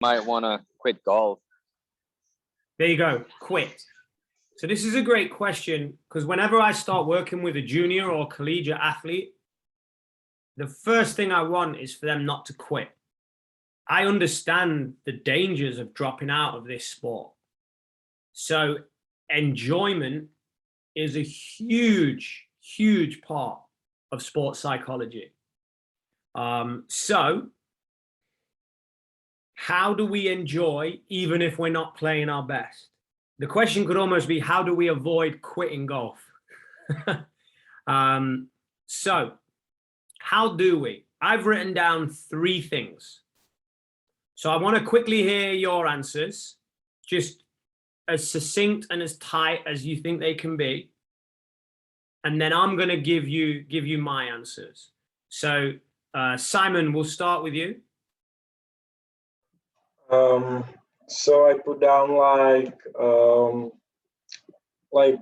Might want to quit golf. There you go, quit. So this is a great question because whenever I start working with a junior or collegiate athlete, the first thing I want is for them not to quit. I understand the dangers of dropping out of this sport. So enjoyment is a huge, huge part of sports psychology. So how do we enjoy even if we're not playing our best? The question could almost be, how do we avoid quitting golf? So how do we? I've written down 3 things. So I want to quickly hear your answers, just as succinct and as tight as you think they can be. And then I'm going to give you my answers. So Simon, we'll start with you. So I put down like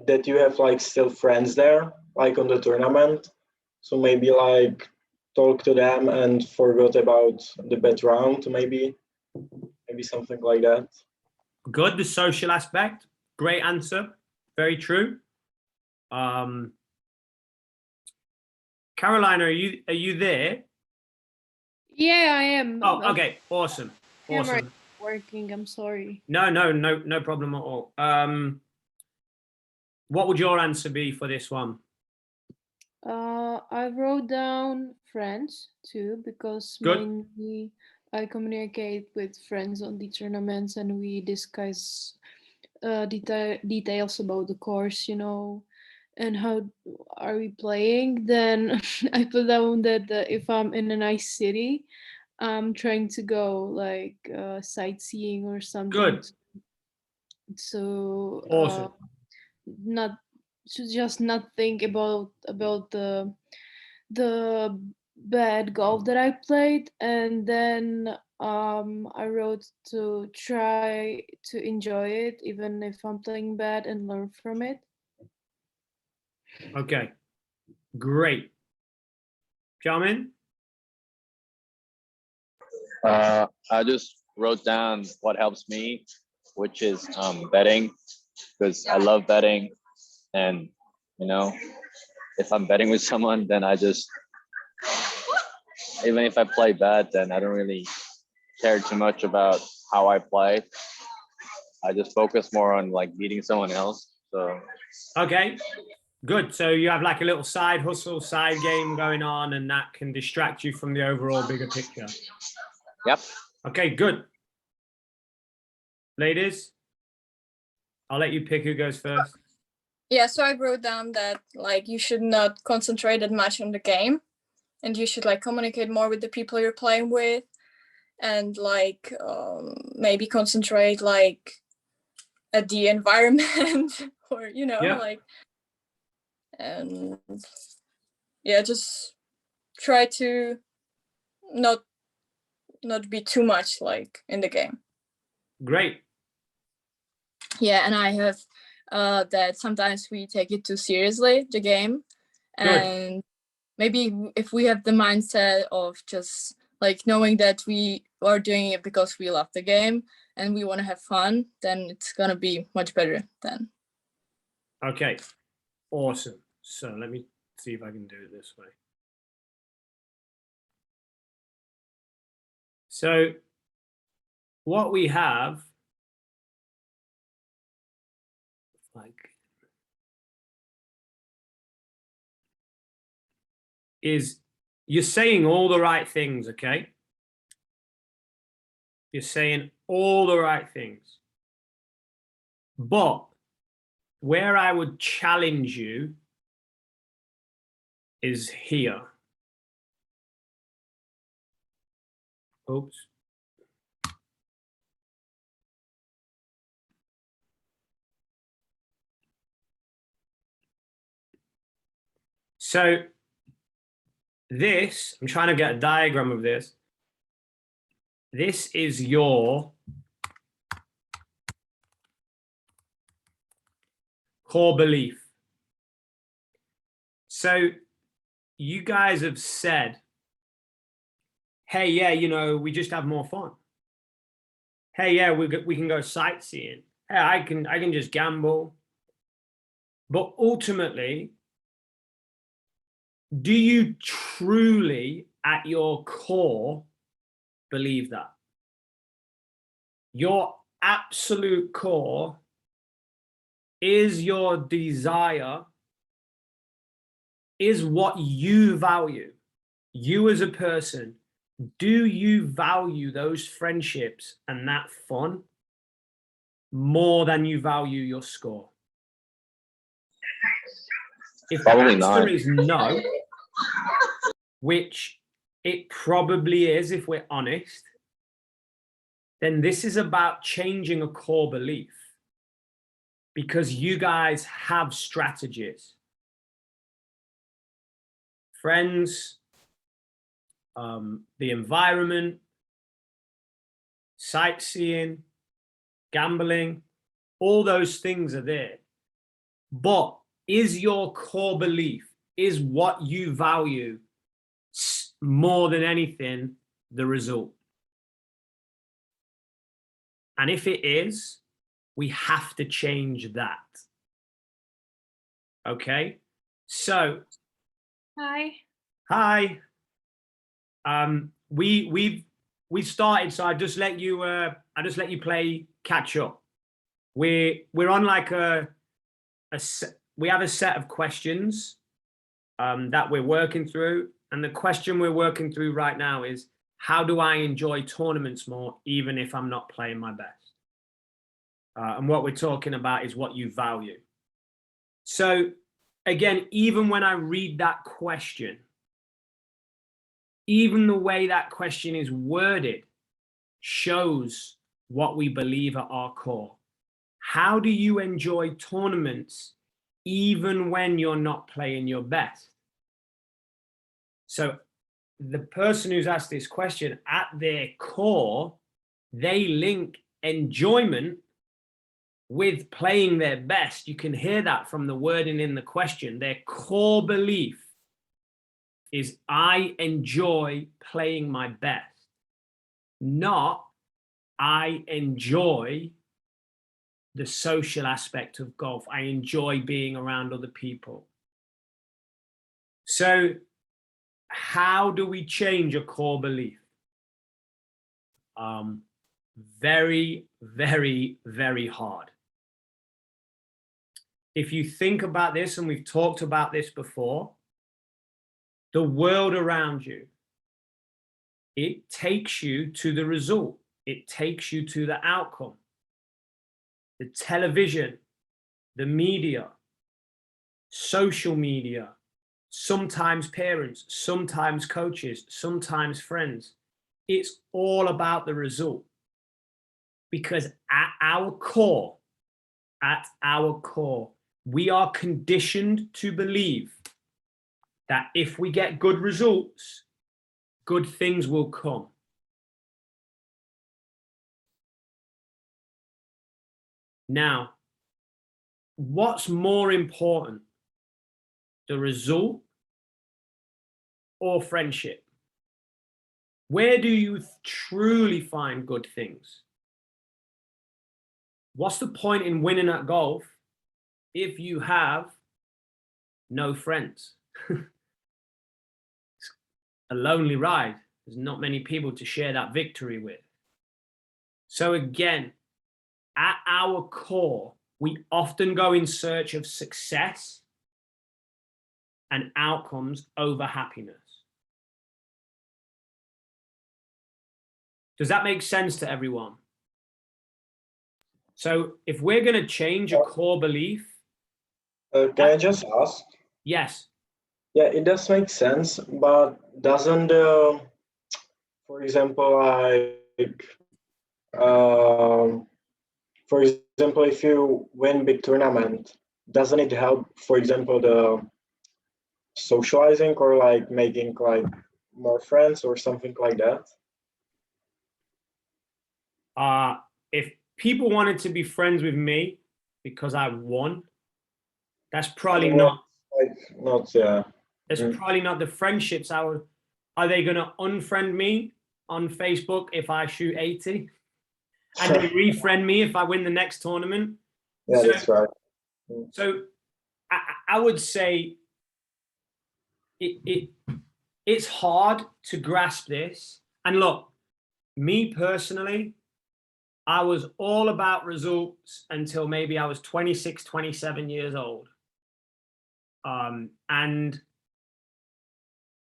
that you have like still friends there, like on the tournament. So maybe like talk to them and forgot about the bad round, maybe something like that. Good, the social aspect. Great answer. Very true. Carolina, are you there? Yeah, I am. Oh, okay. Awesome. Awesome. Working. I'm sorry. No problem at all. What would your answer be for this one? I wrote down friends too, because mainly I communicate with friends on the tournaments and we discuss details about the course, you know, and how are we playing. Then I put down that if I'm in a nice city, I'm trying to go like sightseeing or something. Good. So awesome. Not to just not think about the bad golf that I played, and then I wrote to try to enjoy it even if I'm playing bad and learn from it. Okay, great. Jamin? I just wrote down what helps me, which is betting, because I love betting. And, you know, if I'm betting with someone, then I just, even if I play bad, then I don't really care too much about how I play. I just focus more on like beating someone else. So okay, good. So you have like a little side hustle, side game going on, and that can distract you from the overall bigger picture. Yep. Okay, good. Ladies, I'll let you pick who goes first. Yeah, so I wrote down that like you should not concentrate that much on the game, and you should like communicate more with the people you're playing with, and like maybe concentrate like at the environment or you know like, and yeah, just try to not be too much like in the game. Great. Yeah, and I have that sometimes we take it too seriously, the game. And maybe if we have the mindset of just like knowing that we are doing it because we love the game and we want to have fun, then it's gonna be much better then. Okay, awesome. So let me see if I can do it this way. So what we have, like, is you're saying all the right things, okay? You're saying all the right things. But where I would challenge you is here. Oops. So this, I'm trying to get a diagram of this. This is your core belief. So you guys have said, hey, yeah, you know, we just have more fun. hey, yeah, we can go sightseeing. Hey, I can just gamble. But ultimately, do you truly, at your core, believe that? Your absolute core is your desire, is what you value. You as a person, do you value those friendships and that fun more than you value your score? If the Probably answer not. is no, which it probably is if we're honest, then this is about changing a core belief, because you guys have strategies. Friends, the environment, sightseeing, gambling, all those things are there. But is your core belief, is what you value more than anything the result? And if it is, we have to change that. Okay? So, hi. We started, so I just let you play catch up. We're on like we have a set of questions that we're working through, and the question we're working through right now is, how do I enjoy tournaments more even if I'm not playing my best? And what we're talking about is what you value. So again, even when I read that question, even the way that question is worded shows what we believe at our core. How do you enjoy tournaments even when you're not playing your best? So the person who's asked this question, at their core, they link enjoyment with playing their best. You can hear that from the wording in the question. Their core belief is, I enjoy playing my best, not I enjoy the social aspect of golf. I enjoy being around other people. So how do we change a core belief? Very, very, very hard. If you think about this, and we've talked about this before, the world around you, it takes you to the result. It takes you to the outcome. The television, the media, social media, sometimes parents, sometimes coaches, sometimes friends. It's all about the result. Because at our core, we are conditioned to believe that if we get good results, good things will come. Now, what's more important, the result or friendship? Where do you truly find good things? What's the point in winning at golf if you have no friends? It's a lonely ride. There's not many people to share that victory with. So again, at our core, we often go in search of success and outcomes over happiness. Does that make sense to everyone? So if we're going to change a core belief. Can I just ask? Yes. Yeah, it does make sense, but doesn't, for example, for example, if you win big tournament, doesn't it help, for example, the socializing or like making like more friends or something like that? If people wanted to be friends with me because I won, that's probably not. Yeah. That's probably not the friendships I would. Are they going to unfriend me on Facebook if I shoot 80? and they refriend me if I win the next tournament. Yeah, So- that's right. So I would say it's hard to grasp this. And look, me personally, I was all about results until maybe I was 26, 27 years old. And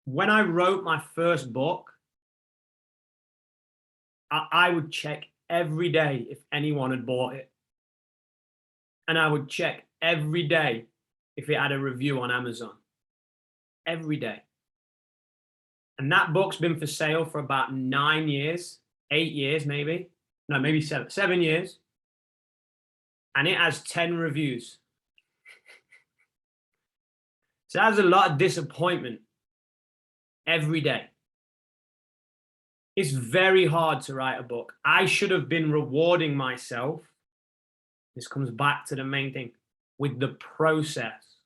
when I wrote my first book, I would check every day if anyone had bought it. And I would check every day if it had a review on Amazon. Every day. And that book's been for sale for about 9 years, 8 years, maybe. No, maybe 7 years. And it has 10 reviews. So that's a lot of disappointment every day. It's very hard to write a book. I should have been rewarding myself. This comes back to the main thing with the process.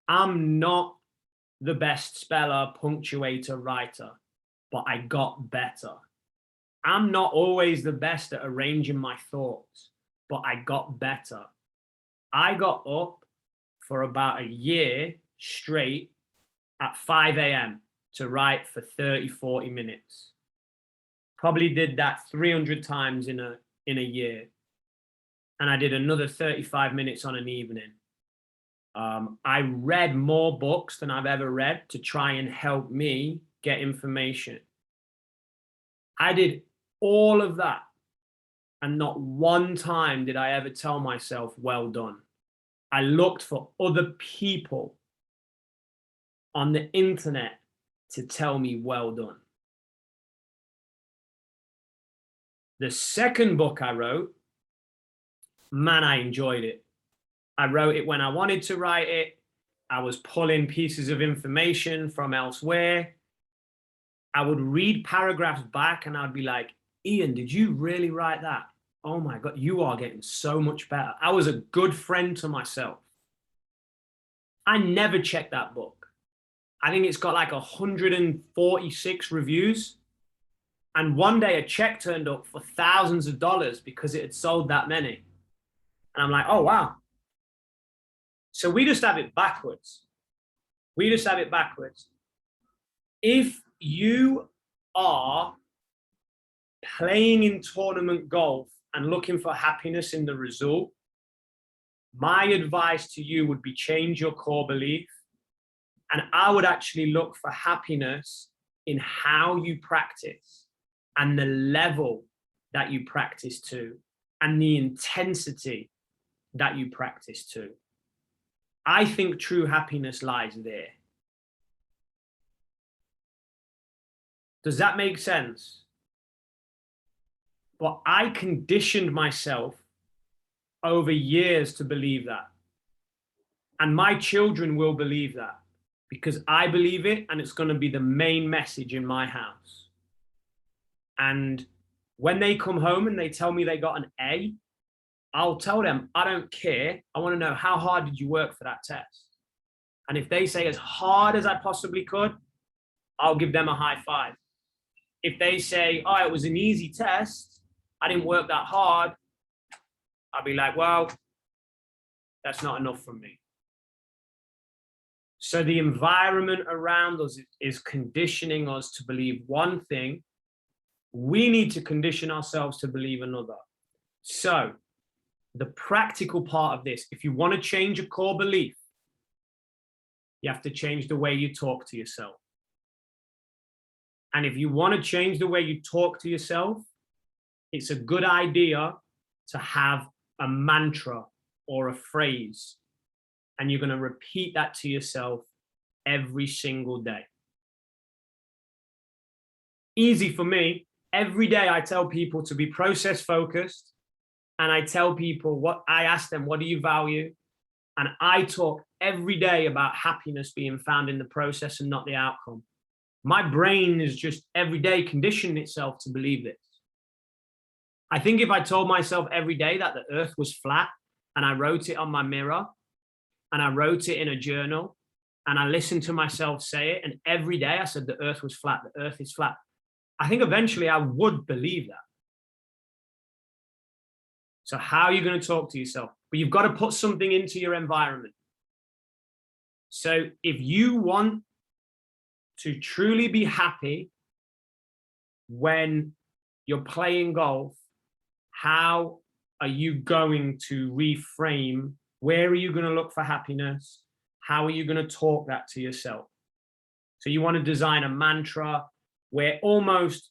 I'm not the best speller, punctuator, writer, but I got better. I'm not always the best at arranging my thoughts, but I got better. I got up for about a year straight at 5 a.m. to write for 30, 40 minutes. Probably did that 300 times in a year. And I did another 35 minutes on an evening. I read more books than I've ever read to try and help me get information. I did all of that. And not one time did I ever tell myself, well done. I looked for other people on the internet to tell me, well done. The second book I wrote, man, I enjoyed it. I wrote it when I wanted to write it. I was pulling pieces of information from elsewhere. I would read paragraphs back and I'd be like, Ian, did you really write that? Oh my God, you are getting so much better. I was a good friend to myself. I never checked that book. I think it's got like 146 reviews. And one day a check turned up for thousands of dollars because it had sold that many. And I'm like, oh, wow. So we just have it backwards. We just have it backwards. If you are playing in tournament golf and looking for happiness in the result, my advice to you would be change your core belief. And I would actually look for happiness in how you practice and the level that you practice to and the intensity that you practice to. I think true happiness lies there. Does that make sense? But I conditioned myself over years to believe that. And my children will believe that because I believe it and it's going to be the main message in my house. And when they come home and they tell me they got an A, I'll tell them, I don't care. I want to know, how hard did you work for that test? And if they say as hard as I possibly could, I'll give them a high five. If they say, oh, it was an easy test, I didn't work that hard, I'll be like, well, that's not enough for me. So the environment around us is conditioning us to believe one thing. We need to condition ourselves to believe another. So the practical part of this, if you want to change a core belief, you have to change the way you talk to yourself. And if you want to change the way you talk to yourself, it's a good idea to have a mantra or a phrase. And you're going to repeat that to yourself every single day. Easy for me. Every day I tell people to be process focused. And I tell people I ask them, what do you value? And I talk every day about happiness being found in the process and not the outcome. My brain is just every day conditioning itself to believe this. I think if I told myself every day that the earth was flat and I wrote it on my mirror and I wrote it in a journal and I listened to myself say it, and every day I said the earth was flat, the earth is flat, I think eventually I would believe that. So how are you going to talk to yourself? But you've got to put something into your environment. So if you want to truly be happy when you're playing golf, how are you going to reframe? Where are you going to look for happiness? How are you going to talk that to yourself? So you want to design a mantra where almost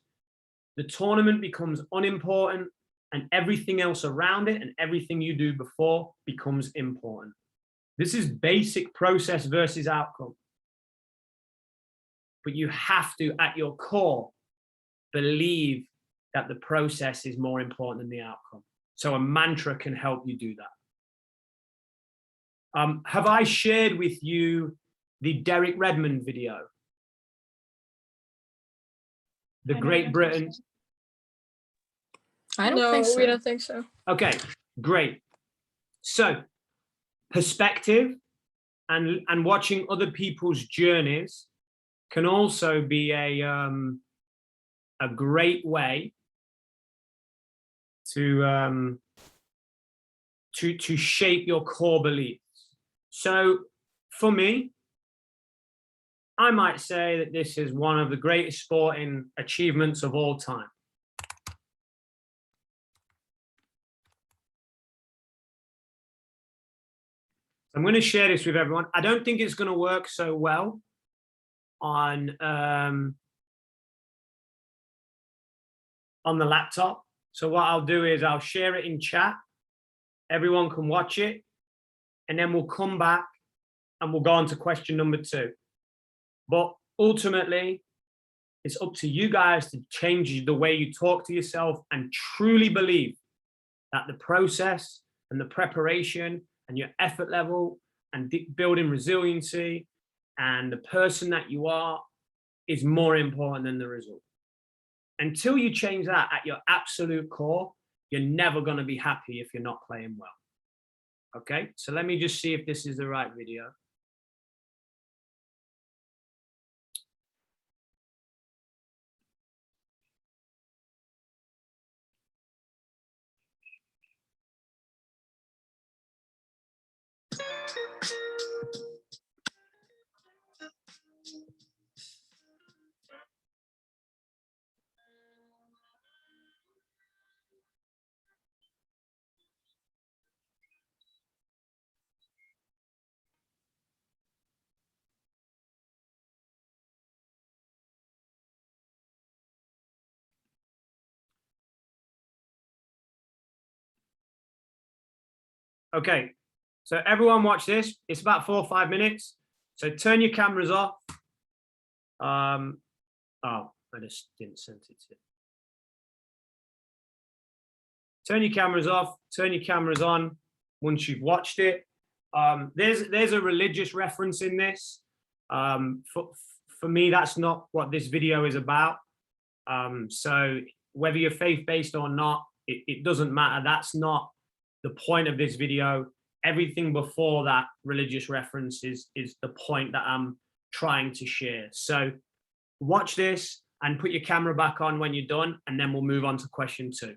the tournament becomes unimportant and everything else around it and everything you do before becomes important. This is basic process versus outcome. But you have to, at your core, believe that the process is more important than the outcome. So a mantra can help you do that. Have I shared with you the Derek Redmond video? The Great Britain. I don't think so. We don't think so. Okay, great. So perspective and watching other people's journeys can also be a great way to shape your core beliefs. So for me, I might say that this is one of the greatest sporting achievements of all time. I'm going to share this with everyone. I don't think it's going to work so well on the laptop. So what I'll do is I'll share it in chat. Everyone can watch it, and then we'll come back and we'll go on to question number 2. But ultimately, it's up to you guys to change the way you talk to yourself and truly believe that the process and the preparation and your effort level and building resiliency and the person that you are is more important than the result. Until you change that at your absolute core, you're never going to be happy if you're not playing well. Okay, so let me just see if this is the right video. Okay, so everyone watch this. It's about 4 or 5 minutes. So turn your cameras off. Oh, I just didn't send it to. Turn your cameras off, turn your cameras on once you've watched it. There's a religious reference in this. For me, that's not what this video is about. So whether you're faith-based or not, it doesn't matter. That's not the point of this video. Everything before that religious reference is the point that I'm trying to share. So watch this and put your camera back on when you're done, and then we'll move on to question 2.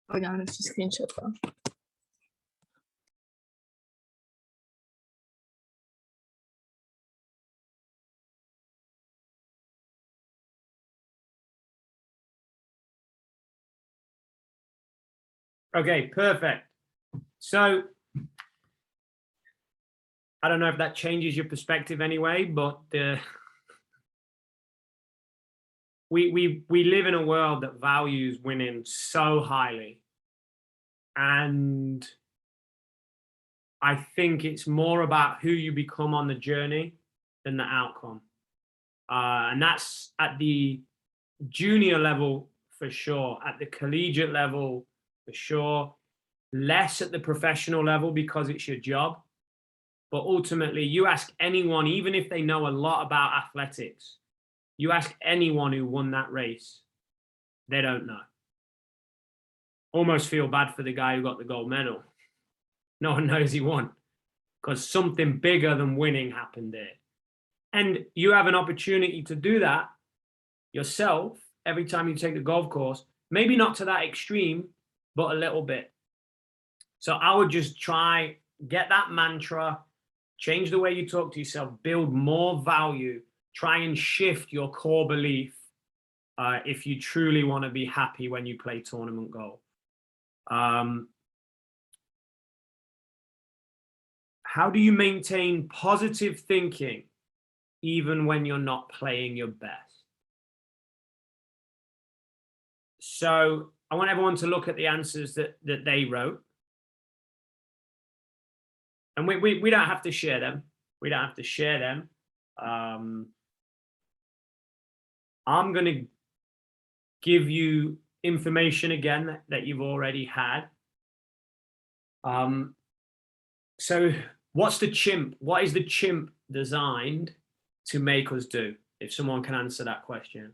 Oh, já nesse screenshot lá. Okay, perfect. So I don't know if that changes your perspective anyway, but we live in a world that values winning so highly. And I think it's more about who you become on the journey than the outcome. And that's at the junior level for sure, at the collegiate level for sure, less at the professional level because it's your job. But ultimately, you ask anyone, even if they know a lot about athletics, you ask anyone who won that race, they don't know. Almost feel bad for the guy who got the gold medal. No one knows he won because something bigger than winning happened there. And you have an opportunity to do that yourself every time you take the golf course, maybe not to that extreme, but a little bit. So I would just try, get that mantra, change the way you talk to yourself, build more value, try and shift your core belief if you truly want to be happy when you play tournament golf. How do you maintain positive thinking even when you're not playing your best? So I want everyone to look at the answers that they wrote. And we don't have to share them. We don't have to share them. I'm going to give you information again that you've already had. So what's the chimp? What is the chimp designed to make us do? If someone can answer that question.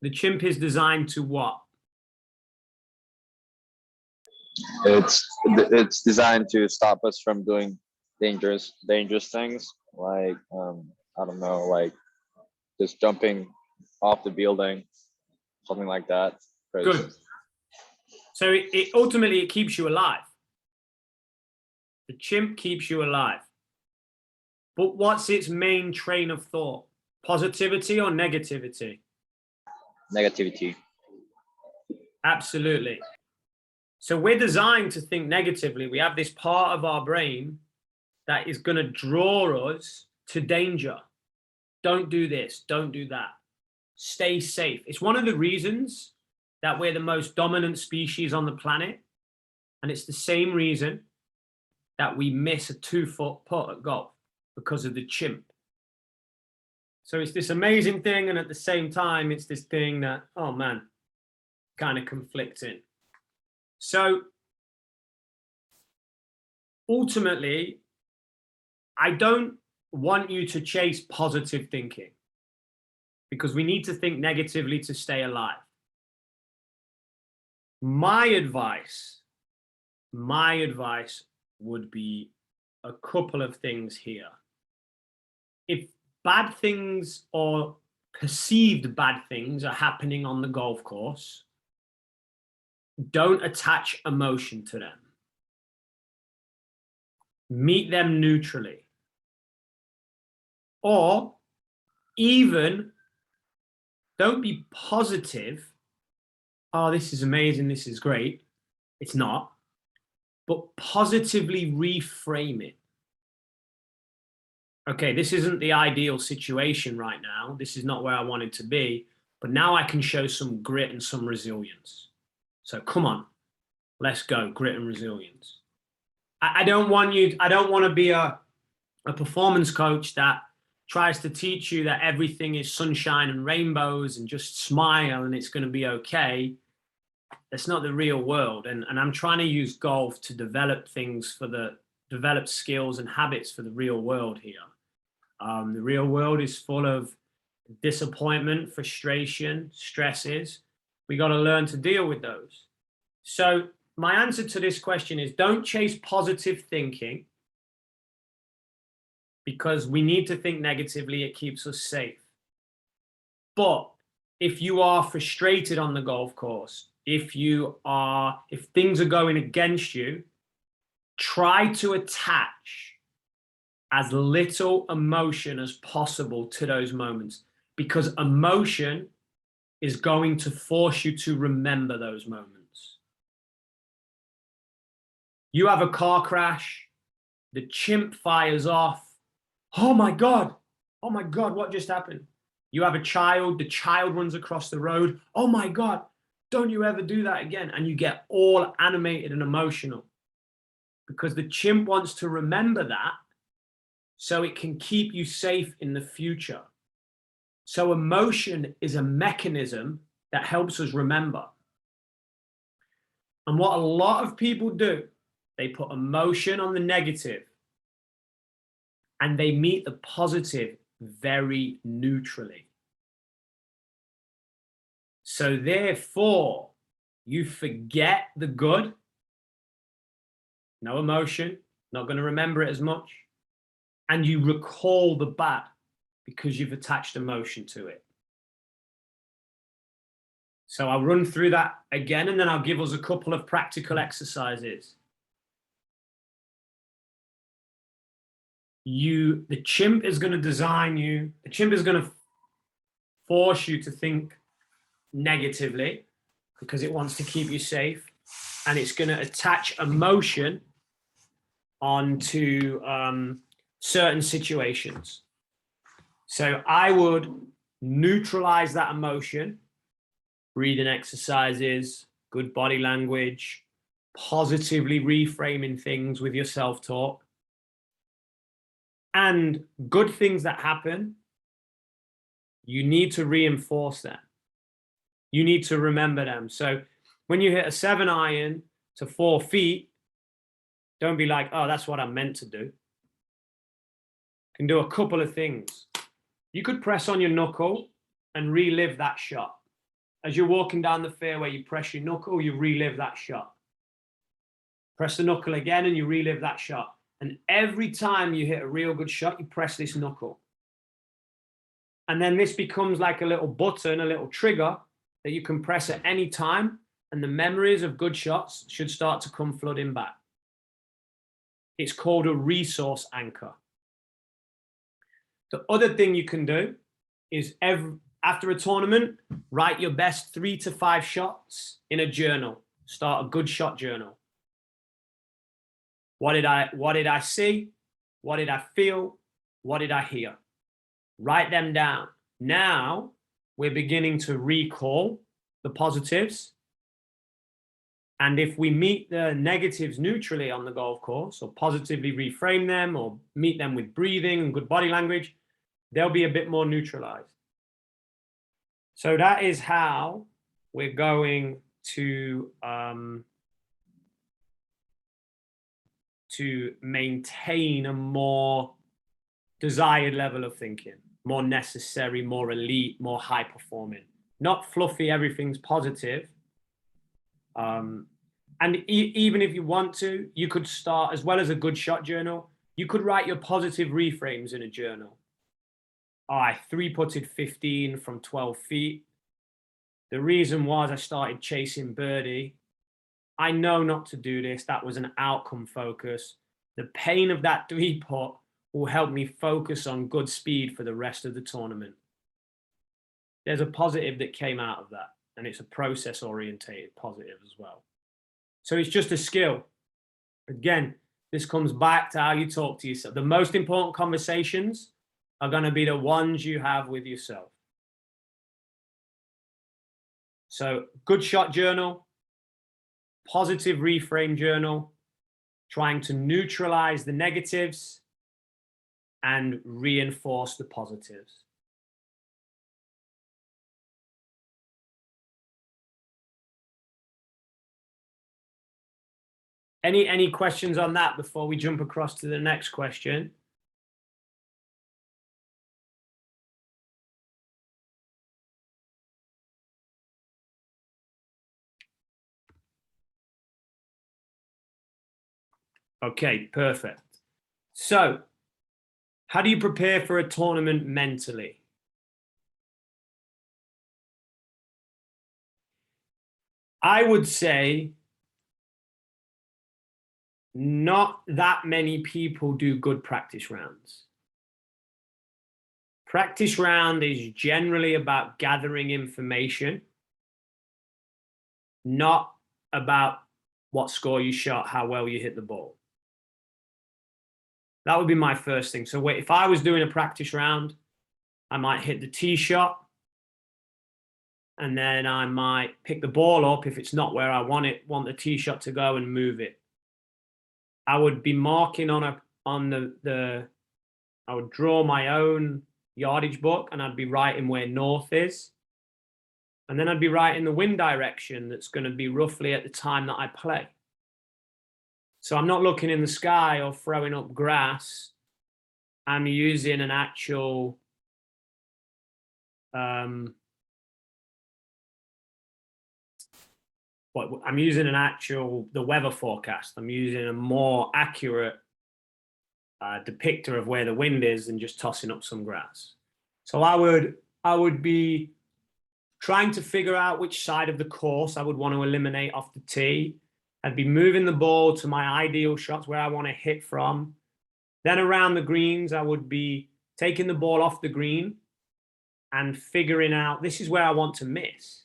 The chimp is designed to what? It's designed to stop us from doing dangerous things, like I don't know, like just jumping off the building, something like that. Good. So it ultimately it keeps you alive. The chimp keeps you alive. But what's its main train of thought? Positivity or negativity? Negativity. Absolutely. So we're designed to think negatively. We have this part of our brain that is going to draw us to danger. Don't do this. Don't do that. Stay safe. It's one of the reasons that we're the most dominant species on the planet. And it's the same reason that we miss a 2-foot putt at golf, because of the chimp. So it's this amazing thing. And at the same time, it's this thing that, oh man, kind of conflicting. So ultimately, I don't want you to chase positive thinking because we need to think negatively to stay alive. My advice would be a couple of things here. If bad things or perceived bad things are happening on the golf course, don't attach emotion to them. Meet them neutrally. Or even don't be positive. Oh, this is amazing. This is great. It's not. But positively reframe it. Okay, this isn't the ideal situation right now. This is not where I wanted to be. But now I can show some grit and some resilience. So come on, let's go, grit and resilience. I don't want to be a performance coach that tries to teach you that everything is sunshine and rainbows and just smile and it's going to be okay. That's not the real world. And I'm trying to use golf to develop things develop skills and habits for the real world here. The real world is full of disappointment, frustration, stresses. We got to learn to deal with those. So my answer to this question is don't chase positive thinking. because we need to think negatively. It keeps us safe. But if you are frustrated on the golf course, if things are going against you, try to attach as little emotion as possible to those moments, because emotion is going to force you to remember those moments. You have a car crash, the chimp fires off. Oh my God, what just happened? You have a child, the child runs across the road. Oh my God, don't you ever do that again. And you get all animated and emotional because the chimp wants to remember that so it can keep you safe in the future. So emotion is a mechanism that helps us remember. And what a lot of people do, they put emotion on the negative and they meet the positive very neutrally. So therefore, you forget the good, no emotion, not going to remember it as much, and you recall the bad because you've attached emotion to it. So I'll run through that again, and then I'll give us a couple of practical exercises. The chimp is going to design you, the chimp is going to force you to think negatively because it wants to keep you safe, and it's going to attach emotion onto certain situations. So I would neutralize that emotion, breathing exercises, good body language, positively reframing things with your self-talk, and good things that happen, you need to reinforce them. You need to remember them. So when you hit a 7-iron to 4 feet, don't be like, oh, that's what I meant to do. You can do a couple of things. You could press on your knuckle and relive that shot. As you're walking down the fairway, you press your knuckle, you relive that shot. Press the knuckle again and you relive that shot. And every time you hit a real good shot, you press this knuckle. And then this becomes like a little button, a little trigger that you can press at any time, and the memories of good shots should start to come flooding back. It's called a resource anchor. The other thing you can do is after a tournament, write your best 3 to 5 shots in a journal. Start a good shot journal. What did I see? What did I feel? What did I hear? Write them down. Now we're beginning to recall the positives. And if we meet the negatives neutrally on the golf course, or positively reframe them, or meet them with breathing and good body language, they'll be a bit more neutralized. So that is how we're going to maintain a more desired level of thinking, more necessary, more elite, more high performing, not fluffy, everything's positive. And even if you want to, you could start, as well as a good shot journal, you could write your positive reframes in a journal. Oh, I 3-putted 15 from 12 feet. The reason was I started chasing birdie. I know not to do this. That was an outcome focus. The pain of that 3-putt will help me focus on good speed for the rest of the tournament. There's a positive that came out of that, and it's a process-orientated positive as well. So it's just a skill. Again, this comes back to how you talk to yourself. The most important conversations are going to be the ones you have with yourself. So good shot journal, positive reframe journal, trying to neutralize the negatives and reinforce the positives. Any questions on that before we jump across to the next question? Okay, perfect. So How do you prepare for a tournament mentally? I would say not that many people do good practice rounds. Practice round is generally about gathering information, not about what score you shot, how well you hit the ball. That would be my first thing. So if I was doing a practice round, I might hit the tee shot, and then I might pick the ball up if it's not where I want the tee shot to go, and move it. I would be marking I would draw my own yardage book, and I'd be writing where north is. And then I'd be writing the wind direction that's going to be roughly at the time that I play. So I'm not looking in the sky or throwing up grass. I'm using an actual the weather forecast. I'm using a more accurate depictor of where the wind is than just tossing up some grass. So I would be trying to figure out which side of the course I would want to eliminate off the tee. I'd be moving the ball to my ideal shots where I want to hit from. Then around the greens, I would be taking the ball off the green and figuring out, this is where I want to miss.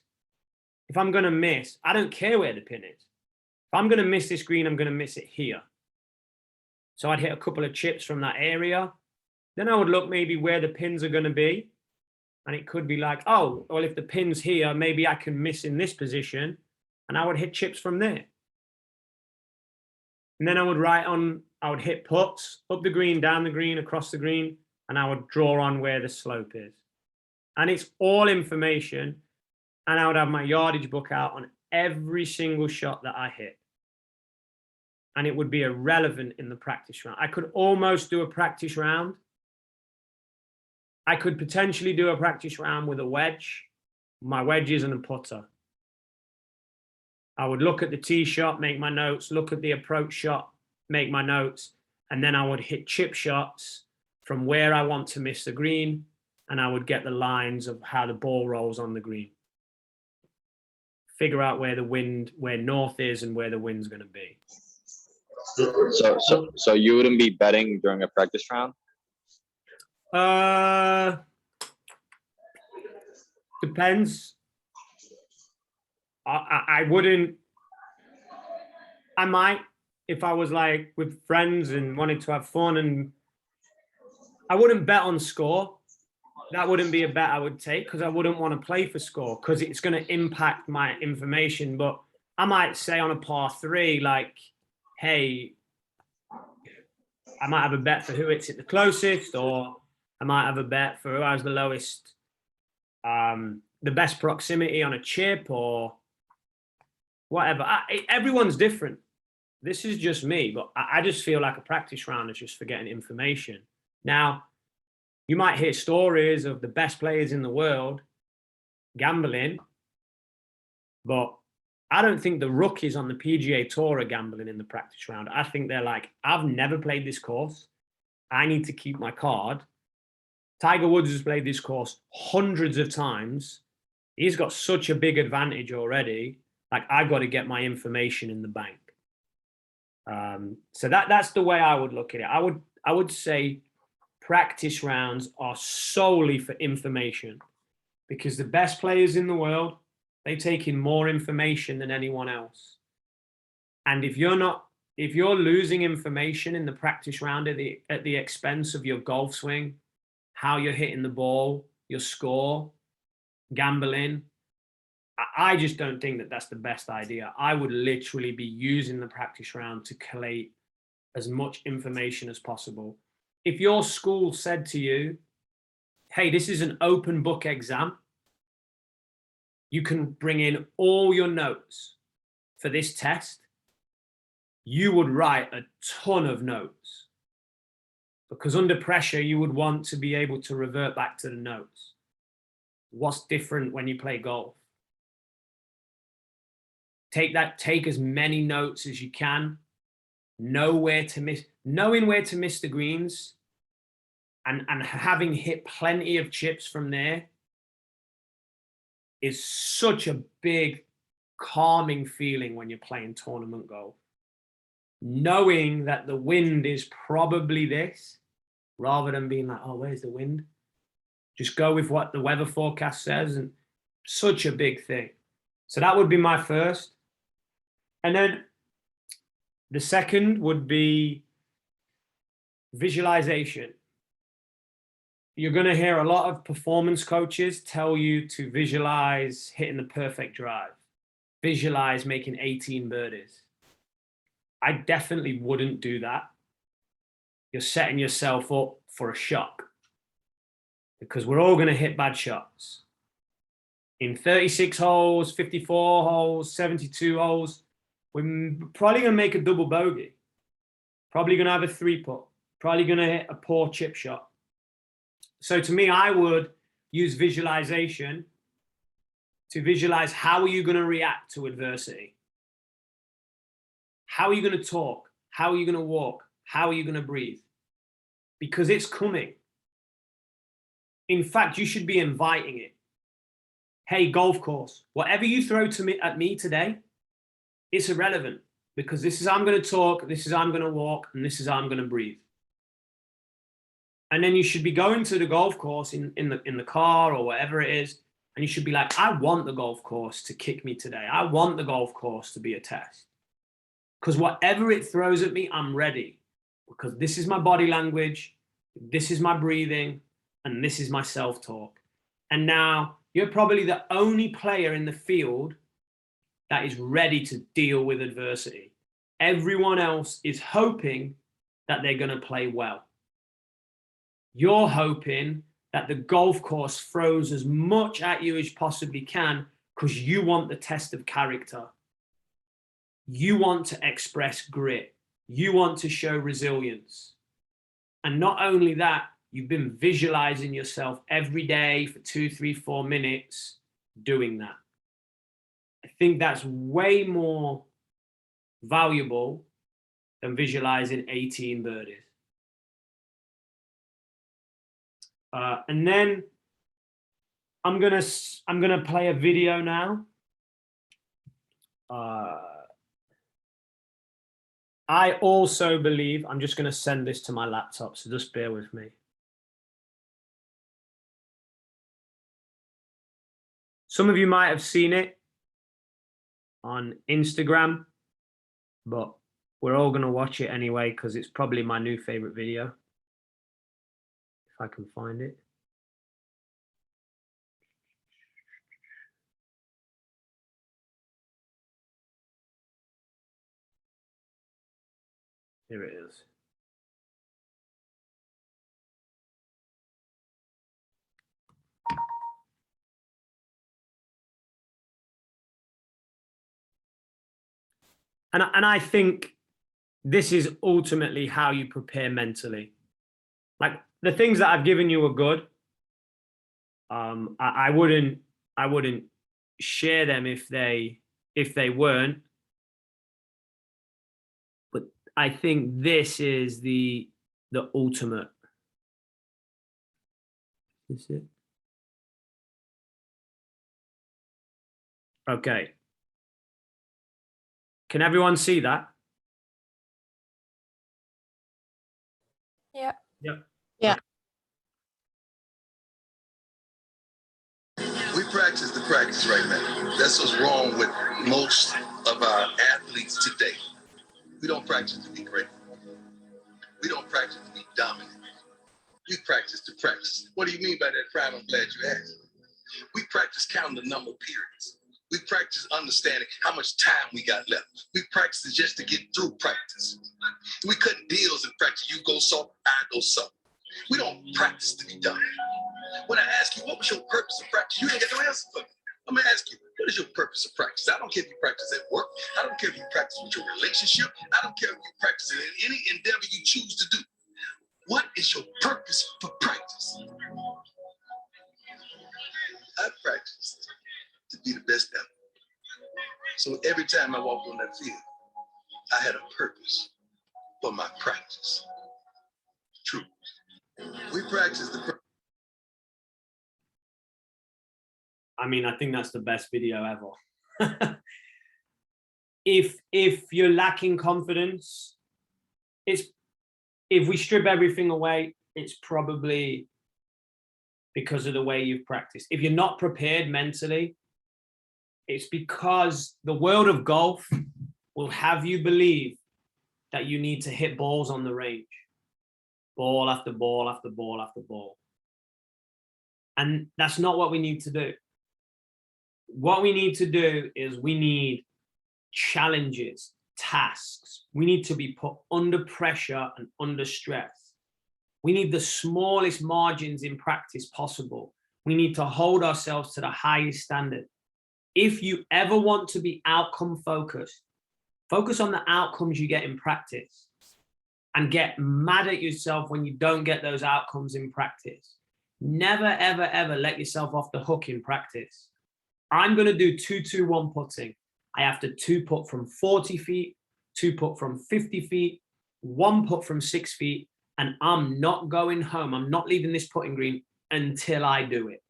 If I'm going to miss, I don't care where the pin is. If I'm going to miss this green, I'm going to miss it here. So I'd hit a couple of chips from that area. Then I would look maybe where the pins are going to be. And it could be like, oh, well, if the pin's here, maybe I can miss in this position. And I would hit chips from there. And then I would hit putts up the green, down the green, across the green, and I would draw on where the slope is. And it's all information. And I would have my yardage book out on every single shot that I hit. And it would be irrelevant in the practice round. I could almost do a practice round. I could potentially do a practice round with a wedge. My wedge isn't a putter. I would look at the tee shot, make my notes, look at the approach shot, make my notes, and then I would hit chip shots from where I want to miss the green, and I would get the lines of how the ball rolls on the green. Figure out where north is and where the wind's going to be. So you wouldn't be betting during a practice round? Depends. I wouldn't. I might if I was like with friends and wanted to have fun, and I wouldn't bet on score. That wouldn't be a bet I would take because I wouldn't want to play for score because it's going to impact my information. But I might say on a par 3, like, hey, I might have a bet for who hits it the closest, or I might have a bet for who has the lowest, the best proximity on a chip or whatever. Everyone's different. This is just me, but I just feel like a practice round is just for getting information. Now, you might hear stories of the best players in the world gambling, but I don't think the rookies on the PGA Tour are gambling in the practice round. I think they're like, I've never played this course. I need to keep my card. Tiger Woods has played this course hundreds of times. He's got such a big advantage already. Like, I've got to get my information in the bank. So that's the way I would look at it. I would say practice rounds are solely for information because the best players in the world, they take in more information than anyone else. And if you're losing information in the practice round at the expense of your golf swing, how you're hitting the ball, your score, gambling, I just don't think that that's the best idea. I would literally be using the practice round to collate as much information as possible. If your school said to you, hey, this is an open book exam, you can bring in all your notes for this test, you would write a ton of notes because under pressure, you would want to be able to revert back to the notes. What's different when you play golf? Take as many notes as you can, knowing where to miss the greens and having hit plenty of chips from there is such a big calming feeling when you're playing tournament golf. Knowing that the wind is probably this, rather than being like, oh, where's the wind? Just go with what the weather forecast says, and such a big thing. So that would be my first. And then the second would be visualization. You're going to hear a lot of performance coaches tell you to visualize hitting the perfect drive, visualize making 18 birdies. I definitely wouldn't do that. You're setting yourself up for a shock, because we're all going to hit bad shots. In 36 holes, 54 holes, 72 holes, we're probably going to make a double bogey. Probably going to have a 3-putt. Probably going to hit a poor chip shot. So to me, I would use visualization to visualize how are you going to react to adversity? How are you going to talk? How are you going to walk? How are you going to breathe? Because it's coming. In fact, you should be inviting it. Hey, golf course, whatever you throw at me today, it's irrelevant, because this is how I'm going to talk, this is how I'm going to walk, and this is how I'm going to breathe. And then you should be going to the golf course in the car or whatever it is, and you should be like, I want the golf course to kick me today. I want the golf course to be a test. Because whatever it throws at me, I'm ready. Because this is my body language, this is my breathing, and this is my self-talk. And now you're probably the only player in the field that is ready to deal with adversity. Everyone else is hoping that they're going to play well. You're hoping that the golf course throws as much at you as possibly can, because you want the test of character. You want to express grit. You want to show resilience. And not only that, you've been visualizing yourself every day for 2, 3, 4 minutes doing that. I think that's way more valuable than visualizing 18 birdies. And then I'm gonna play a video now. I also believe, I'm just gonna send this to my laptop, so just bear with me. Some of you might have seen it on Instagram, but we're all gonna watch it anyway, because it's probably my new favorite video. If I can find it. Here it is. And I think this is ultimately how you prepare mentally. Like, the things that I've given you are good. I wouldn't share them if they weren't. But I think this is the ultimate. Is it? Okay. Can everyone see that? Yeah. Yep. Yeah. We practice the practice right now. That's what's wrong with most of our athletes today. We don't practice to be great. We don't practice to be dominant. We practice to practice. What do you mean by that, Prime? I'm glad you asked. We practice counting the number of periods. We practice understanding how much time we got left. We practice just to get through practice. We cutting deals in practice. You go soft, I go soft. We don't practice to be done. When I ask you, what was your purpose of practice? You ain't got no answer for me. I'm gonna ask you, what is your purpose of practice? I don't care if you practice at work. I don't care if you practice with your relationship. I don't care if you practice in any endeavor you choose to do. What is your purpose for practice? I practiced to be the best ever. So every time I walked on that field, I had a purpose for my practice. True. We practice, I mean, I think that's the best video ever. If you're lacking confidence, if we strip everything away, it's probably because of the way you've practiced. If you're not prepared mentally, it's because the world of golf will have you believe that you need to hit balls on the range. Ball after ball after ball after ball. And that's not what we need to do. What we need to do is we need challenges, tasks. We need to be put under pressure and under stress. We need the smallest margins in practice possible. We need to hold ourselves to the highest standard. If you ever want to be outcome focused, focus on the outcomes you get in practice and get mad at yourself when you don't get those outcomes in practice. Never, ever, ever let yourself off the hook in practice. I'm going to do 2-2-1 putting. I have to 2-putt from 40 feet, 2-putt from 50 feet, 1-putt from 6 feet, and I'm not going home. I'm not leaving this putting green until I do it.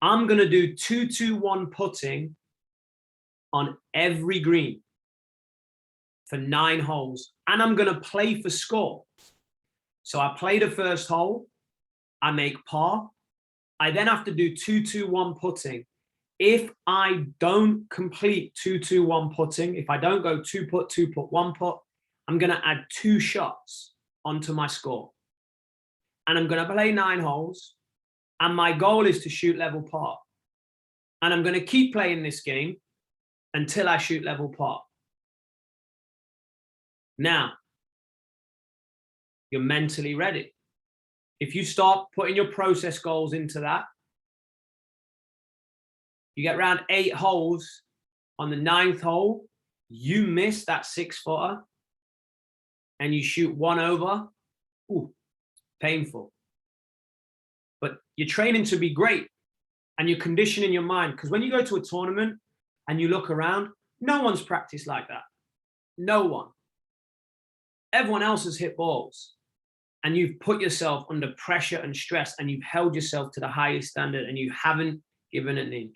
I'm going to do 2-2-1 putting on every green for 9 holes, and I'm going to play for score. So I play the first hole, I make par. I then have to do 2-2-1 putting. If I don't complete 2-2-1 putting, if I don't go 2-putt, 2-putt, 1-putt, I'm going to add 2 shots onto my score. And I'm going to play 9 holes. And my goal is to shoot level par. And I'm going to keep playing this game until I shoot level par. Now, you're mentally ready. If you start putting your process goals into that, you get around 8 holes. On the 9th hole, you miss that 6-footer and you shoot 1 over. Ooh, painful. But you're training to be great and you're conditioning your mind, because when you go to a tournament and you look around, no one's practiced like that. No one. Everyone else has hit balls, and you've put yourself under pressure and stress, and you've held yourself to the highest standard, and you haven't given an inch.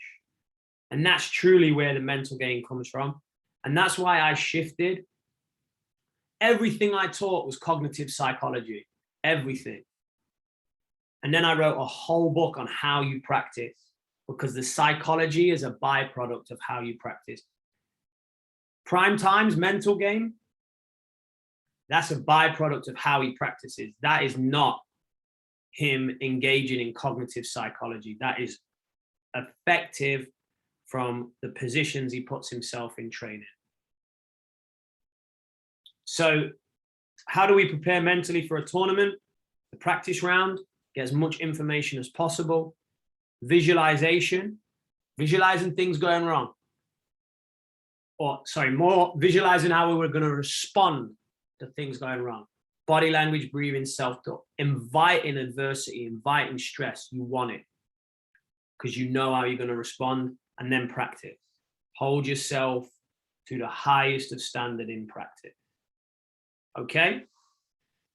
And that's truly where the mental game comes from. And that's why I shifted. Everything I taught was cognitive psychology, everything. And then I wrote a whole book on how you practice, because the psychology is a byproduct of how you practice. Prime Time's mental game, that's a byproduct of how he practices. That is not him engaging in cognitive psychology. That is effective from the positions he puts himself in training. So how do we prepare mentally for a tournament? The practice round, get as much information as possible. Visualization, visualizing things going wrong. Or sorry, more visualizing how we were going to respond to things going wrong. Body language, breathing, self-talk, inviting adversity, inviting stress. You want it because you know how you're going to respond, and then practice. Hold yourself to the highest of standard in practice. Okay?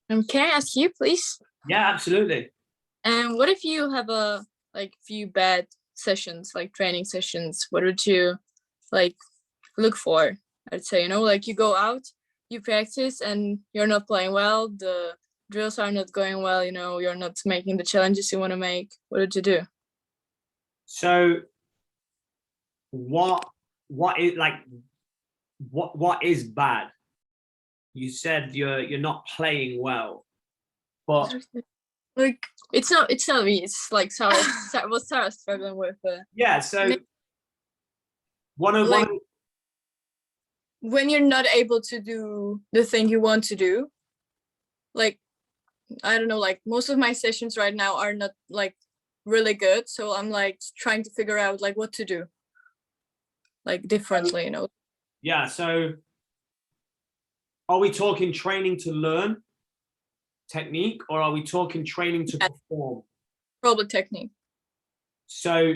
Can I ask you, please? Yeah, absolutely. And what if you have a few bad sessions, like training sessions? What would you look for? I'd say, you go out, you practice, and you're not playing well. The drills are not going well. You're not making the challenges you want to make. What would you do? So, what is bad? You said you're not playing well, but it's not me. It's like Sarah. What Sarah's struggling with. Yeah. So when you're not able to do the thing you want to do, I don't know, most of my sessions right now are not really good. So I'm trying to figure out what to do differently, Yeah. So are we talking training to learn technique, or are we talking training to perform? Probably technique. So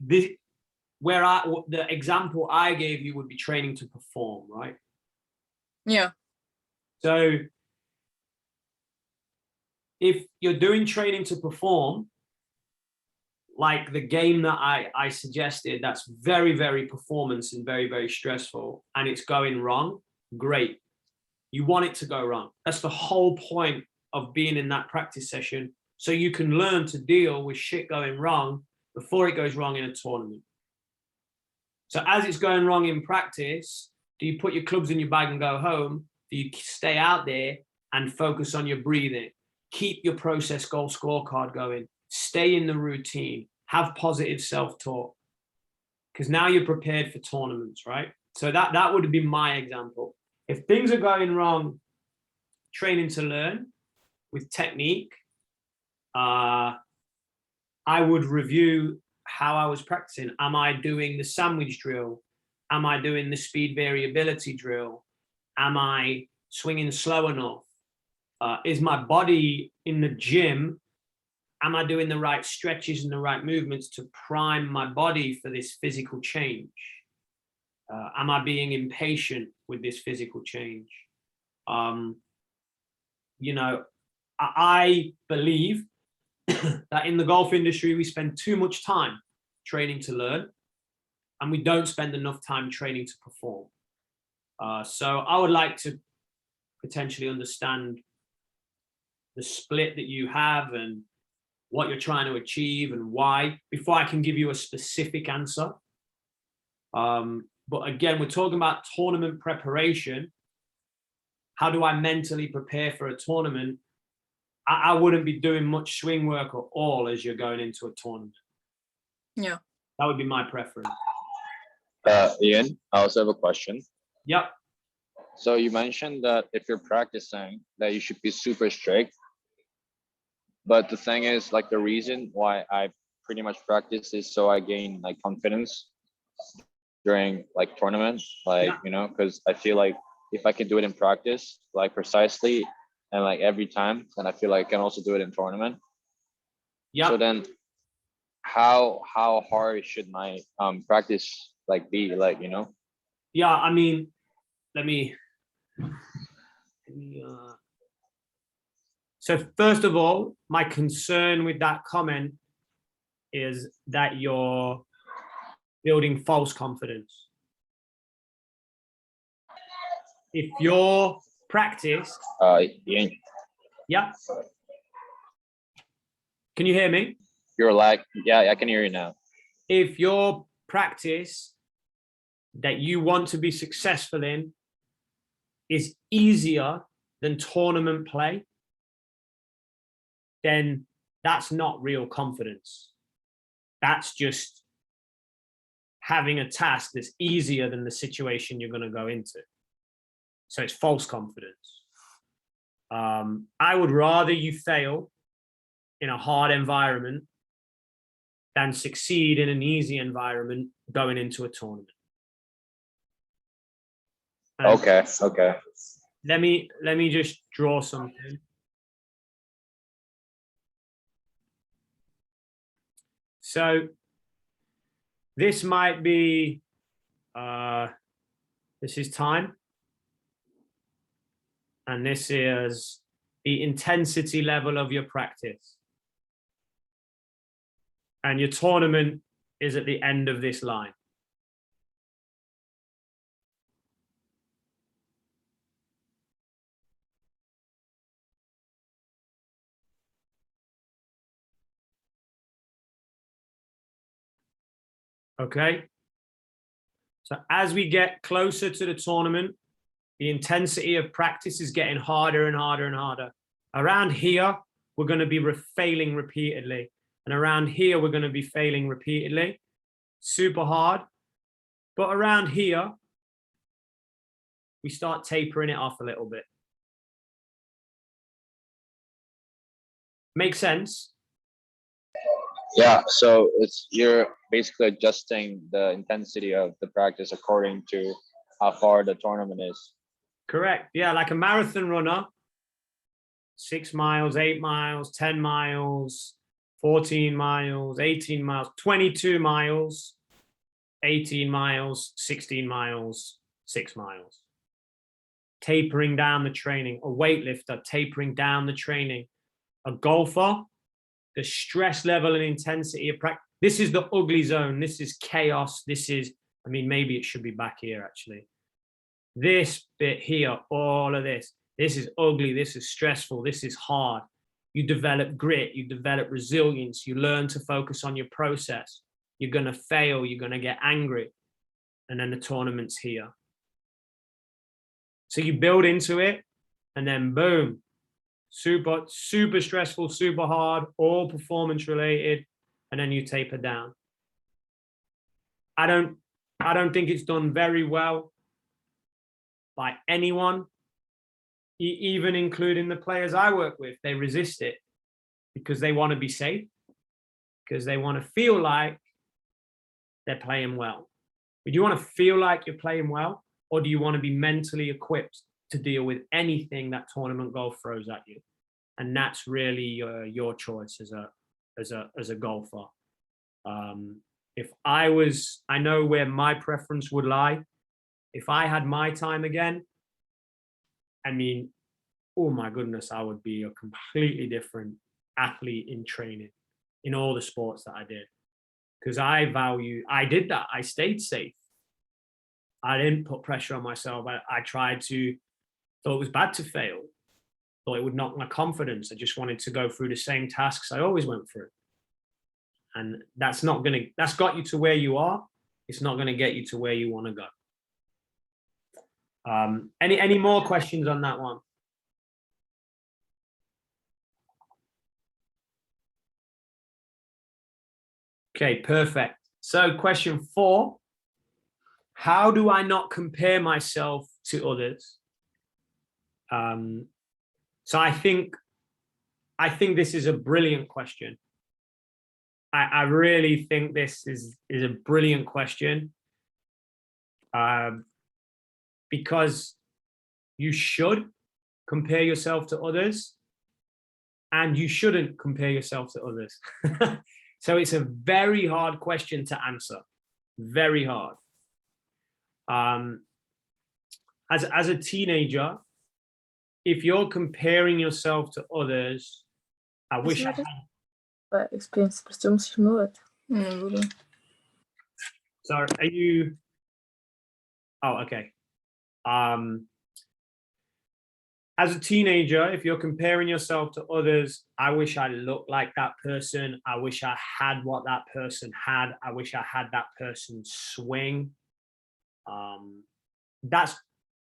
the example I gave you would be training to perform, right? Yeah. So if you're doing training to perform, like the game that I suggested, that's very, very performance and very, very stressful, and it's going wrong, great. You want it to go wrong. That's the whole point of being in that practice session, so you can learn to deal with shit going wrong before it goes wrong in a tournament. So as it's going wrong in practice, do you put your clubs in your bag and go home? Do you stay out there and focus on your breathing? Keep your process goal scorecard going. Stay in the routine. Have positive self-talk. Because now you're prepared for tournaments, right? So that would be my example. If things are going wrong, training to learn with technique, I would review how I was practicing. Am I doing the sandwich drill? Am I doing the speed variability drill? Am I swinging slow enough? Is my body in the gym? Am I doing the right stretches and the right movements to prime my body for this physical change? Am I being impatient with this physical change? You know, I believe that in the golf industry, we spend too much time training to learn, and we don't spend enough time training to perform. So I would like to potentially understand the split that you have and what you're trying to achieve and why, before I can give you a specific answer. But again, we're talking about tournament preparation. How do I mentally prepare for a tournament? I wouldn't be doing much swing work at all as you're going into a tournament. Yeah. That would be my preference. Ian, I also have a question. Yep. So you mentioned that if you're practicing, that you should be super strict. But the thing is, like, the reason why I pretty much practice is so I gain like confidence during like tournaments, like, Yeah. you know, because I feel like if I can do it in practice, like precisely and like every time, then I feel like I can also do it in tournament. Yeah. So then how hard should my practice like be, like, you know? Yeah, I mean, let me so first of all, my concern with that comment is that you're building false confidence. If your practice, Ian, yeah. Can you hear me? you're like, yeah, I can hear you now. If your practice that you want to be successful in is easier than tournament play, then that's not real confidence. That's just having a task that's easier than the situation you're going to go into. So it's false confidence. I would rather you fail in a hard environment than succeed in an easy environment going into a tournament. And Okay. let me just draw something. So this might be, this is time. And this is the intensity level of your practice. And your tournament is at the end of this line. Okay. So as we get closer to the tournament, the intensity of practice is getting harder and harder and harder. Around here, we're going to be failing repeatedly. And around here, we're going to be failing repeatedly. Super hard. But around here, we start tapering it off a little bit. Make sense? Yeah, so you're basically adjusting the intensity of the practice according to how far the tournament is. Correct. Yeah, like a marathon runner, 6 miles, 8 miles, 10 miles, 14 miles, 18 miles, 22 miles, 18 miles, 16 miles, 6 miles. Tapering down the training. A weightlifter tapering down the training. A golfer, the stress level and intensity of practice. This is the ugly zone. This is chaos. This is, I mean, maybe it should be back here actually. This bit here, all of this. This is ugly. This is stressful. This is hard. You develop grit. You develop resilience. You learn to focus on your process. You're going to fail. You're going to get angry. And then the tournament's here. So you build into it and then boom, super stressful, super hard, all performance related. And then you taper down. I don't think it's done very well by anyone, even including the players I work with. They resist it because they want to be safe, because they want to feel like they're playing well. But do you want to feel like you're playing well, or do you want to be mentally equipped to deal with anything that tournament golf throws at you? And that's really your choice as a golfer. If I know where my preference would lie. If I had my time again, I mean, oh my goodness, I would be a completely different athlete in training in all the sports that I did. Because I did that. I stayed safe. I didn't put pressure on myself. I tried to, thought it was bad to fail. Thought it would knock my confidence. I just wanted to go through the same tasks I always went through. And that's got you to where you are. It's not going to get you to where you want to go. Any more questions on that one? Okay, perfect. So question 4, how do I not compare myself to others? So I think this is a brilliant question. I really think this is a brilliant question. Because you should compare yourself to others and you shouldn't compare yourself to others. So it's a very hard question to answer, very hard. As a teenager, if you're comparing yourself to others, I wish I had... Sorry, are you... Oh, okay. As a teenager, if you're comparing yourself to others, I wish I looked like that person. I wish I had what that person had. I wish I had that person's swing. That's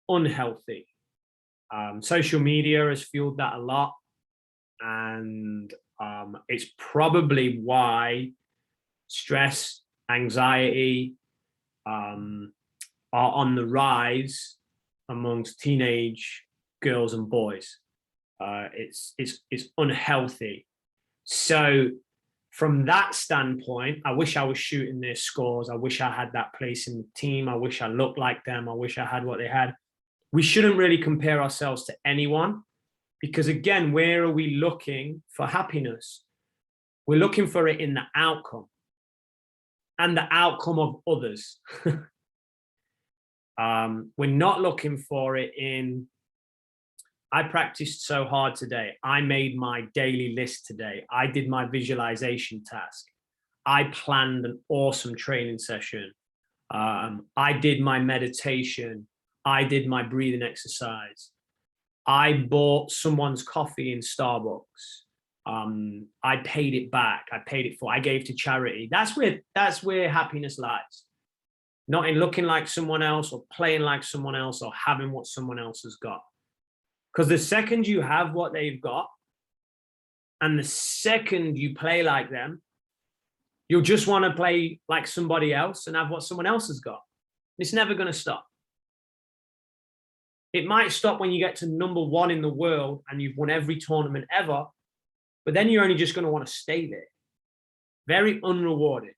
unhealthy. Social media has fueled that a lot. And it's probably why stress, anxiety are on the rise amongst teenage girls and boys. It's unhealthy. So from that standpoint, I wish I was shooting their scores. I wish I had that place in the team. I wish I looked like them. I wish I had what they had. We shouldn't really compare ourselves to anyone because, again, where are we looking for happiness? We're looking for it in the outcome and the outcome of others. We're not looking for it in, I practiced so hard today. I made my daily list today. I did my visualization task. I planned an awesome training session. I did my meditation. I did my breathing exercise. I bought someone's coffee in Starbucks. I paid it back. I paid it for, I gave to charity. That's where happiness lies. Not in looking like someone else or playing like someone else or having what someone else has got. Because the second you have what they've got and the second you play like them, you'll just want to play like somebody else and have what someone else has got. It's never going to stop. It might stop when you get to #1 in the world and you've won every tournament ever, but then you're only just going to want to stay there. Very unrewarded.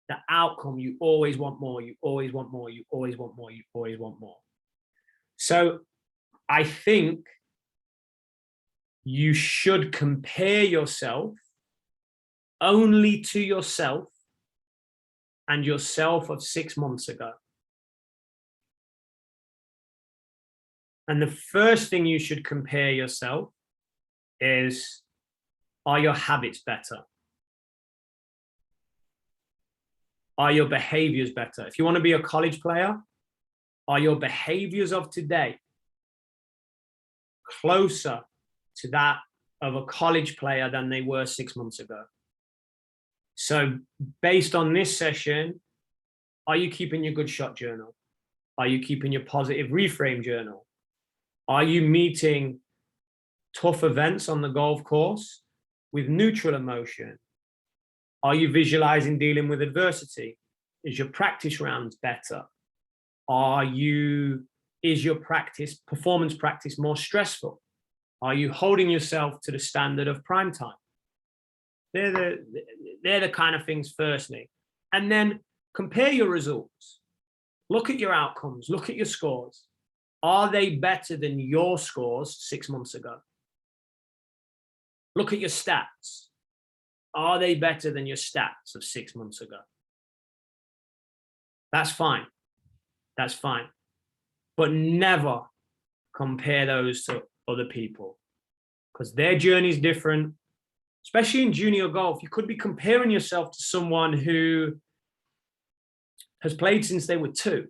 The outcome, you always want more, you always want more, you always want more, you always want more. So I think you should compare yourself only to yourself and yourself of 6 months ago. And the first thing you should compare yourself is, are your habits better? Are your behaviors better? If you want to be a college player, are your behaviors of today closer to that of a college player than they were 6 months ago? So based on this session, are you keeping your good shot journal? Are you keeping your positive reframe journal? Are you meeting tough events on the golf course with neutral emotion? Are you visualizing dealing with adversity? Is your practice rounds better? Is your performance practice more stressful? Are you holding yourself to the standard of prime time? They're the kind of things firstly. And then compare your results. Look at your outcomes, look at your scores. Are they better than your scores 6 months ago? Look at your stats. Are they better than your stats of 6 months ago? That's fine. That's fine. But never compare those to other people, because their journey is different. Especially in junior golf, you could be comparing yourself to someone who has played since they were 2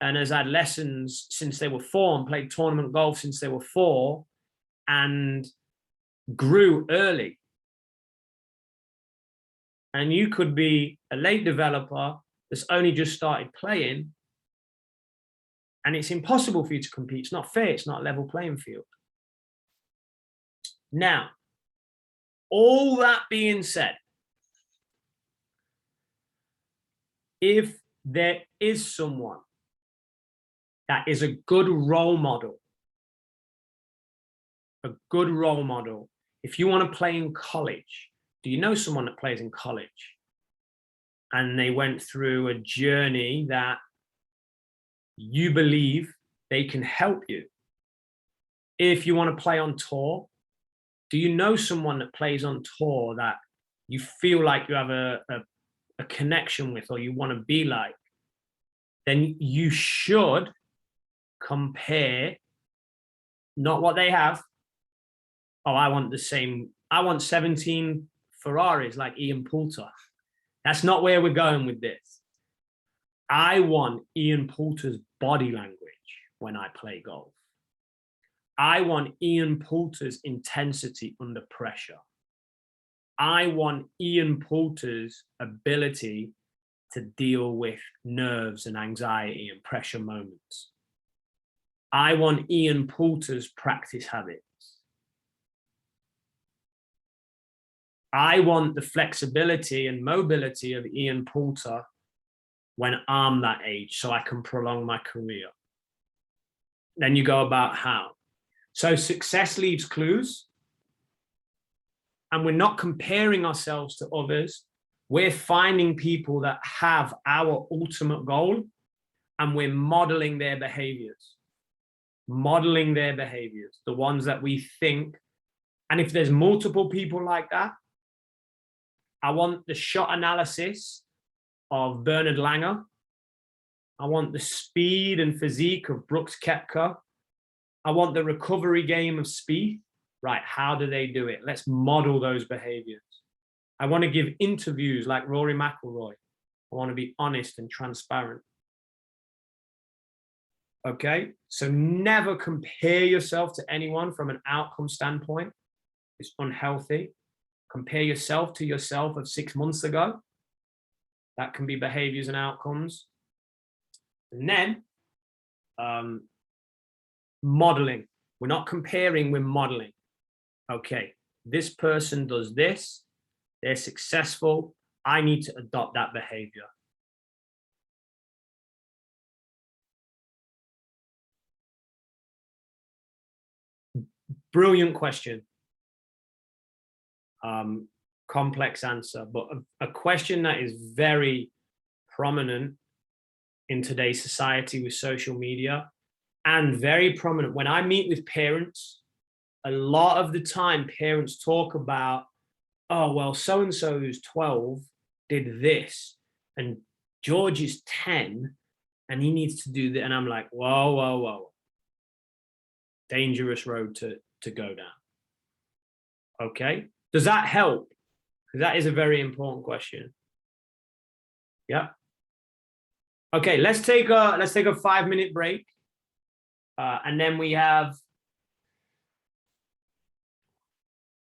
and has had lessons since they were 4 and played tournament golf since they were 4 and grew early. And you could be a late developer that's only just started playing, and it's impossible for you to compete. It's not fair. It's not a level playing field. Now, all that being said, if there is someone that is a good role model, if you want to play in college, do you know someone that plays in college and they went through a journey that you believe they can help you? If you want to play on tour, do you know someone that plays on tour that you feel like you have a connection with or you want to be like? Then you should compare not what they have. Oh, I want 17 Ferraris like Ian Poulter. That's not where we're going with this. I want Ian Poulter's body language when I play golf. I want Ian Poulter's intensity under pressure. I want Ian Poulter's ability to deal with nerves and anxiety and pressure moments. I want Ian Poulter's practice habits. I want the flexibility and mobility of Ian Poulter when I'm that age so I can prolong my career. Then you go about how. So success leaves clues, and we're not comparing ourselves to others. We're finding people that have our ultimate goal, and we're modeling their behaviors. The ones that we think. And if there's multiple people like that, I want the shot analysis of Bernard Langer. I want the speed and physique of Brooks Koepka. I want the recovery game of Spieth. Right, how do they do it? Let's model those behaviors. I want to give interviews like Rory McIlroy. I want to be honest and transparent. Okay, so never compare yourself to anyone from an outcome standpoint. It's unhealthy. Compare yourself to yourself of 6 months ago. That can be behaviors and outcomes. And then modeling. We're not comparing, we're modeling. Okay, this person does this, they're successful, I need to adopt that behavior. Brilliant question. Complex answer, but a question that is very prominent in today's society with social media, and very prominent when I meet with parents. A lot of the time parents talk about, oh, well, so-and-so who's 12 did this, and George is 10 and he needs to do that. And I'm like, whoa. Dangerous road to go down? Okay, does that help? Because that is a very important question. Yeah. Okay, let's take a 5-minute break, and then we have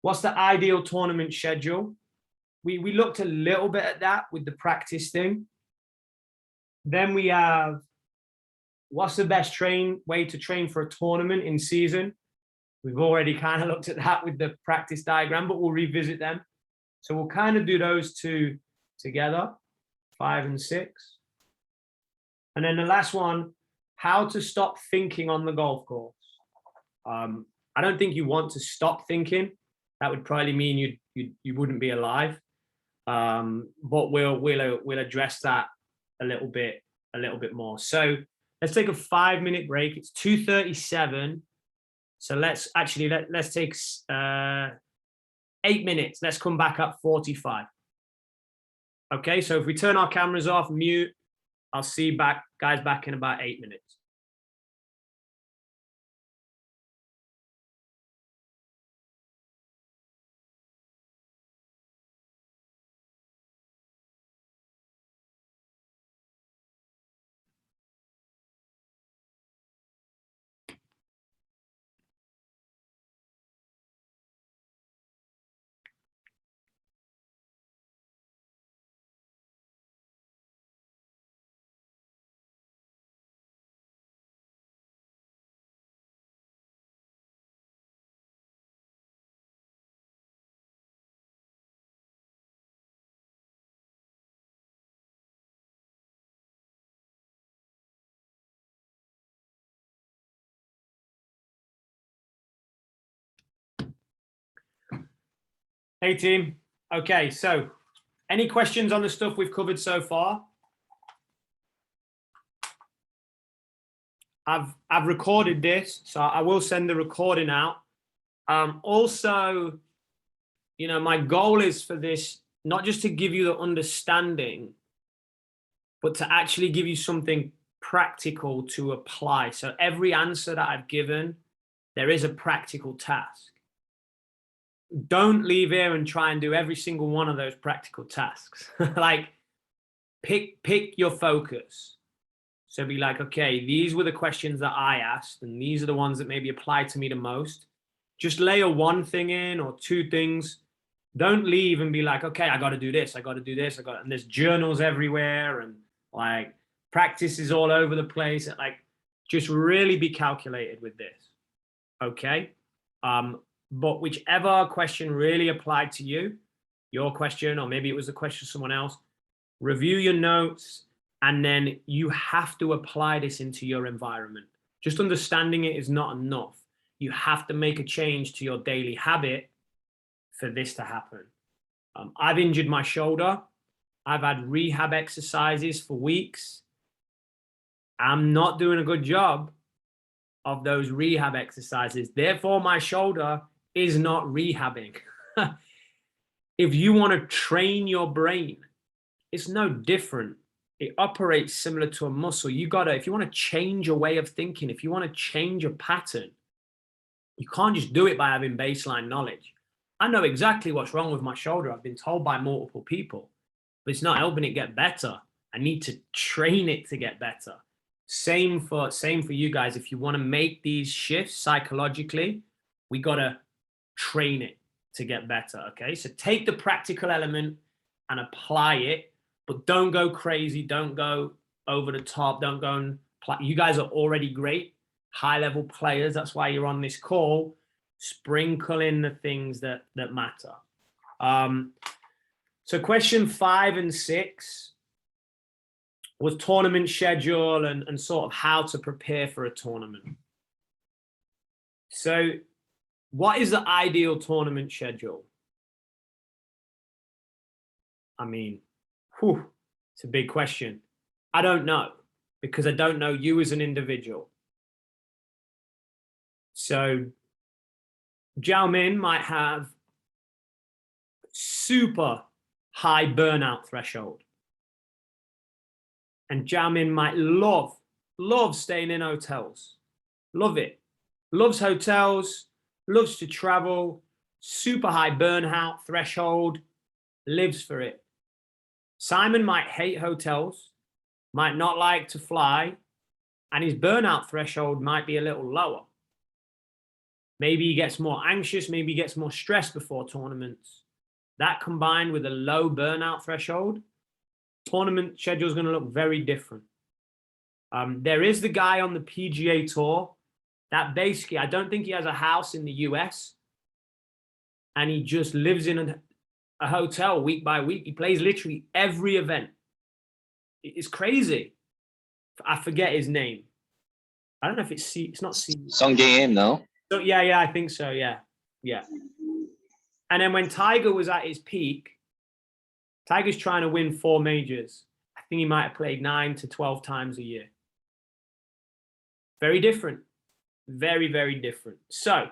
what's the ideal tournament schedule? We looked a little bit at that with the practice thing. Then we have what's the best way to train for a tournament in season? We've already kind of looked at that with the practice diagram, but we'll revisit them. So we'll kind of do those two together, 5 and 6. And then the last one, how to stop thinking on the golf course. I don't think you want to stop thinking. That would probably mean you wouldn't be alive. But we'll address that a little bit more. So let's take a 5-minute break. It's 2:37. So let's take 8 minutes. Let's come back at 45. Okay, so if we turn our cameras off, mute, I'll see guys back in about 8 minutes. Hey team. Okay, so any questions on the stuff we've covered so far? I've recorded this, so I will send the recording out. Also, my goal is for this, not just to give you the understanding, but to actually give you something practical to apply. So every answer that I've given, there is a practical task. Don't leave here and try and do every single one of those practical tasks. Like pick your focus. So be like, okay, these were the questions that I asked, and these are the ones that maybe apply to me the most. Just layer one thing in or two things. Don't leave and be like, okay, I got to do this. And there's journals everywhere and like practice is all over the place. Like, just really be calculated with this. Okay. But whichever question really applied to you, your question, or maybe it was a question of someone else, review your notes, and then you have to apply this into your environment. Just understanding it is not enough. You have to make a change to your daily habit for this to happen. I've injured my shoulder. I've had rehab exercises for weeks. I'm not doing a good job of those rehab exercises. Therefore, my shoulder is not rehabbing. If you want to train your brain, it's no different. It operates similar to a muscle. If you want to change your way of thinking, if you want to change a pattern, you can't just do it by having baseline knowledge. I know exactly what's wrong with my shoulder. I've been told by multiple people, but it's not helping it get better. I need to train it to get better. Same for you guys. If you want to make these shifts psychologically, we got to train it to get better. Okay. So take the practical element and apply it, but don't go crazy. Don't go over the top. Don't go and play. You guys are already great high level players. That's why you're on this call. Sprinkle in the things that matter. So question 5 and 6 was tournament schedule and sort of how to prepare for a tournament. So what is the ideal tournament schedule? I mean, it's a big question. I don't know, because I don't know you as an individual. So Zhao Min might have super high burnout threshold. And Zhao Min might love staying in hotels. Love it. Loves hotels, loves to travel, super high burnout threshold, lives for it. Simon might hate hotels, might not like to fly, and his burnout threshold might be a little lower. Maybe he gets more anxious, maybe he gets more stressed before tournaments. That combined with a low burnout threshold, tournament schedule is going to look very different. There is the guy on the PGA Tour that basically, I don't think he has a house in the US, and he just lives in a hotel week by week. He plays literally every event. It's crazy. I forget his name. I don't know if it's not C. Sung Game, no? So yeah, I think so. Yeah. And then when Tiger was at his peak, Tiger's trying to win 4 majors. I think he might have played 9 to 12 times a year. Very different. Very, very different. So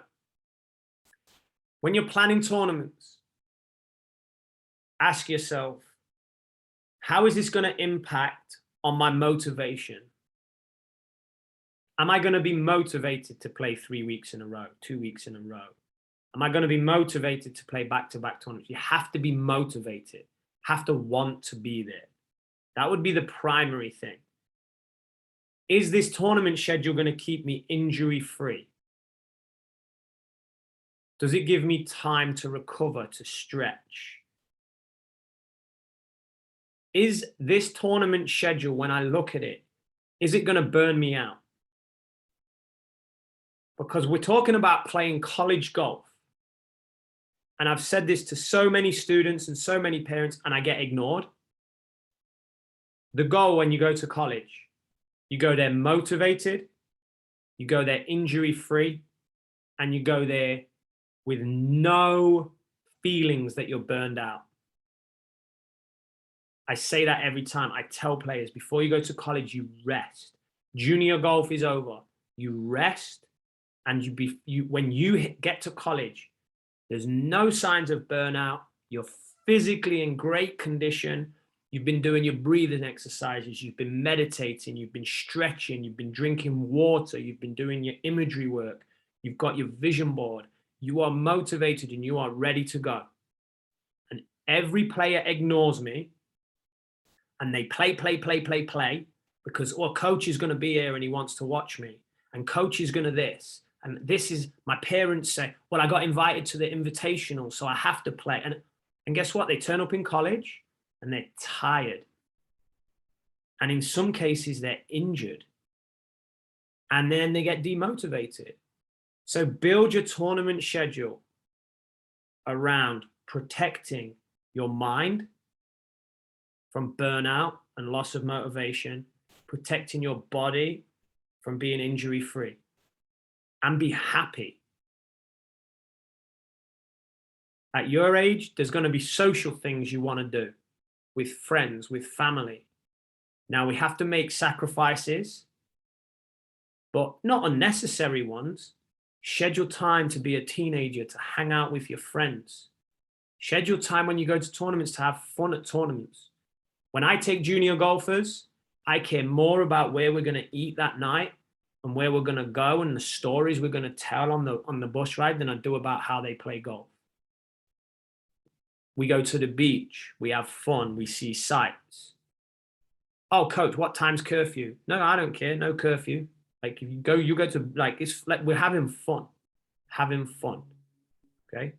when you're planning tournaments, ask yourself, how is this going to impact on my motivation? Am I going to be motivated to play 3 weeks in a row, 2 weeks in a row? Am I going to be motivated to play back-to-back tournaments? You have to be motivated, have to want to be there. That would be the primary thing. Is this tournament schedule going to keep me injury-free? Does it give me time to recover, to stretch? Is this tournament schedule, when I look at it, is it going to burn me out? Because we're talking about playing college golf. And I've said this to so many students and so many parents, and I get ignored. The goal when you go to college, you go there motivated, you go there injury-free, and you go there with no feelings that you're burned out. I say that every time. I tell players, before you go to college, you rest. Junior golf is over. You rest, and when you get to college, there's no signs of burnout. You're physically in great condition. You've been doing your breathing exercises. You've been meditating. You've been stretching. You've been drinking water. You've been doing your imagery work. You've got your vision board. You are motivated and you are ready to go. And every player ignores me, and they play because, oh, coach is going to be here and he wants to watch me. And coach is going to this. And this is, my parents say, well, I got invited to the invitational, so I have to play. And guess what? They turn up in college and they're tired. And in some cases, they're injured. And then they get demotivated. So build your tournament schedule around protecting your mind from burnout and loss of motivation, protecting your body from being injury-free, and be happy. At your age, there's going to be social things you want to do with friends, with family. Now, we have to make sacrifices, but not unnecessary ones. Schedule time to be a teenager, to hang out with your friends. Schedule time when you go to tournaments to have fun at tournaments. When I take junior golfers, I care more about where we're going to eat that night and where we're going to go and the stories we're going to tell on the bus ride than I do about how they play golf. We go to the beach, we have fun, we see sights. Oh, coach, what time's curfew? No, I don't care, no curfew. Like, if you go to, like, it's like we're having fun, okay?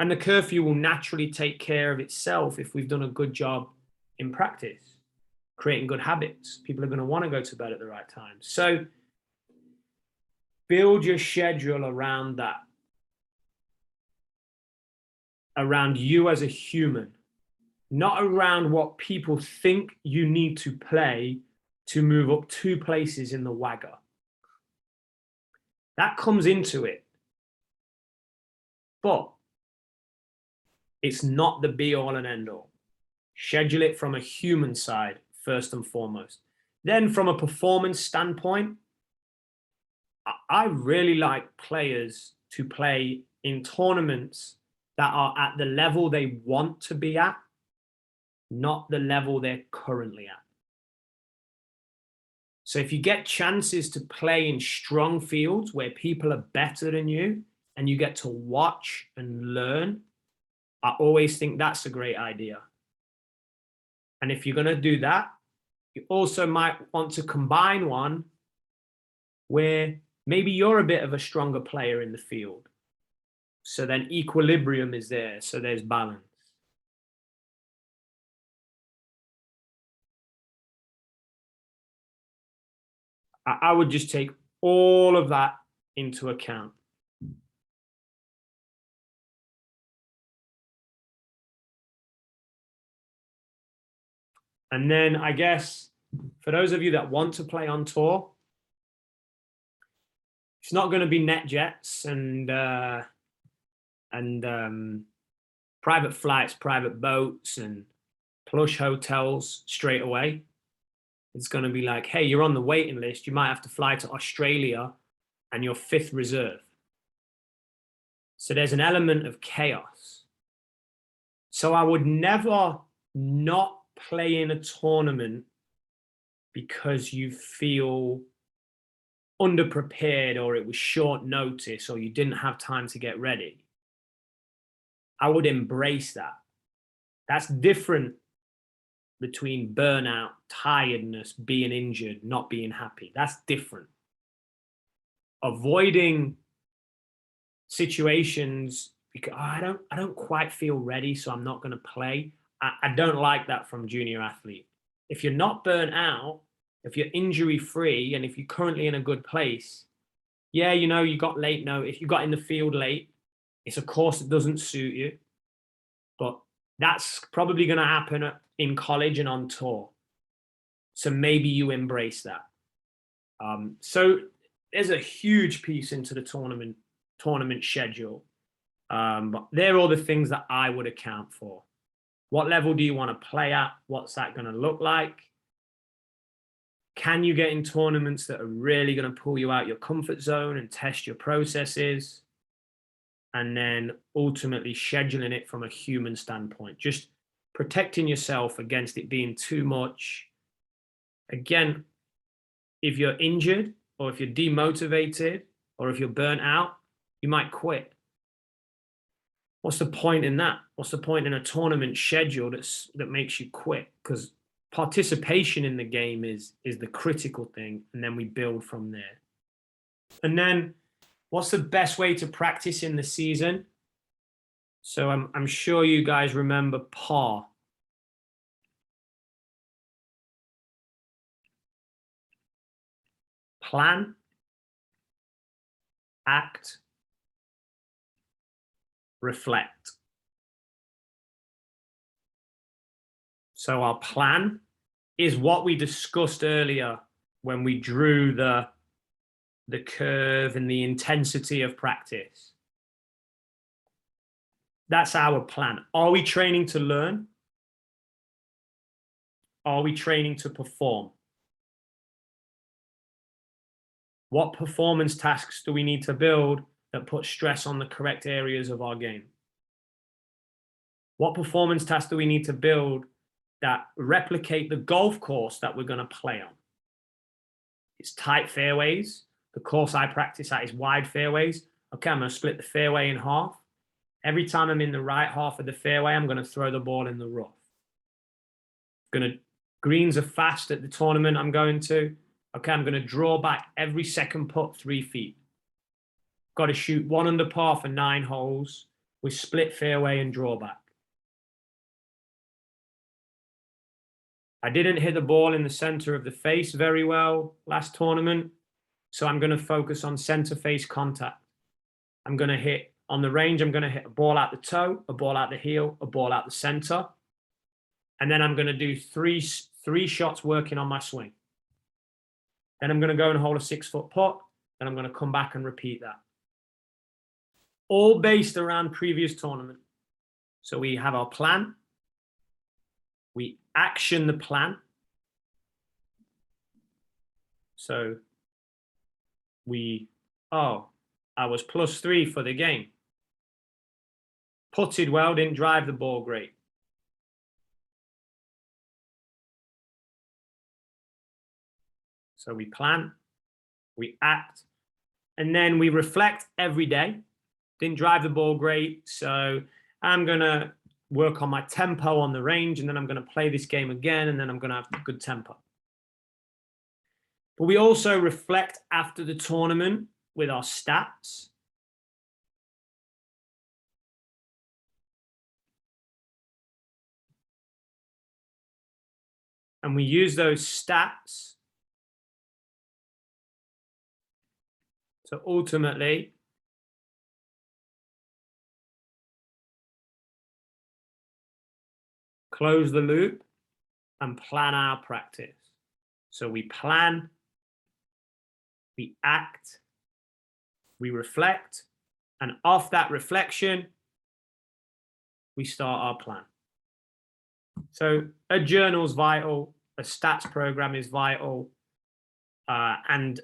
And the curfew will naturally take care of itself if we've done a good job in practice, creating good habits. People are going to want to go to bed at the right time. So build your schedule around that, around you as a human, not around what people think you need to play to move up 2 places in the WAGR. That comes into it. But it's not the be all and end all. Schedule it from a human side, first and foremost. Then from a performance standpoint, I really like players to play in tournaments that are at the level they want to be at, not the level they're currently at. So if you get chances to play in strong fields where people are better than you, and you get to watch and learn, I always think that's a great idea. And if you're going to do that, you also might want to combine one where maybe you're a bit of a stronger player in the field. So then equilibrium is there. So there's balance. I would just take all of that into account. And then I guess for those of you that want to play on tour, it's not going to be net jets and private flights, private boats, and plush hotels straight away. It's going to be like, hey, you're on the waiting list. You might have to fly to Australia and you're 5th reserve. So there's an element of chaos. So I would never not play in a tournament because you feel underprepared or it was short notice or you didn't have time to get ready. I would embrace that. That's different between burnout, tiredness, being injured, not being happy. That's different. Avoiding situations because I don't quite feel ready, so I'm not going to play. I don't like that from junior athlete. If you're not burnt out, if you're injury free, and if you're currently in a good place, yeah, you know, you got late notice, you got in the field late. It's a course that doesn't suit you, but that's probably going to happen in college and on tour. So maybe you embrace that. So there's a huge piece into the tournament schedule. But they're all the things that I would account for. What level do you want to play at? What's that going to look like? Can you get in tournaments that are really going to pull you out your comfort zone and test your processes? And then ultimately scheduling it from a human standpoint, just protecting yourself against it being too much. Again, if you're injured or if you're demotivated or if you're burnt out, you might quit. What's the point in that? What's the point in a tournament schedule that makes you quit? Because participation in the game is the critical thing, and then we build from there. And then what's the best way to practice in the season? So I'm sure you guys remember PAR. Plan, act, reflect. So our plan is what we discussed earlier when we drew the curve and the intensity of practice. That's our plan. Are we training to learn? Are we training to perform? What performance tasks do we need to build that put stress on the correct areas of our game? What performance tasks do we need to build that replicate the golf course that we're going to play on? It's tight fairways. The course I practice at is wide fairways. Okay, I'm going to split the fairway in half. Every time I'm in the right half of the fairway, I'm going to throw the ball in the rough. Greens are fast at the tournament I'm going to. Okay, I'm going to draw back every second putt 3 feet. Got to shoot 1 under par for 9 holes with split fairway and drawback. I didn't hit the ball in the center of the face very well last tournament, so I'm going to focus on center face contact. I'm going to hit on the range. I'm going to hit a ball out the toe, a ball out the heel, a ball out the center. And then I'm going to do three shots working on my swing. Then I'm going to go and hold a 6-foot putt. Then I'm going to come back and repeat that. All based around previous tournament. So we have our plan. We action the plan. So I was +3 for the game. Putted well, didn't drive the ball great. So we plan, we act, and then we reflect every day. Didn't drive the ball great, so I'm going to work on my tempo on the range, and then I'm going to play this game again, and then I'm going to have good tempo. But we also reflect after the tournament with our stats. And we use those stats to ultimately close the loop and plan our practice. So we plan, we act, we reflect, and off that reflection, we start our plan. So a journal is vital, a stats program is vital, and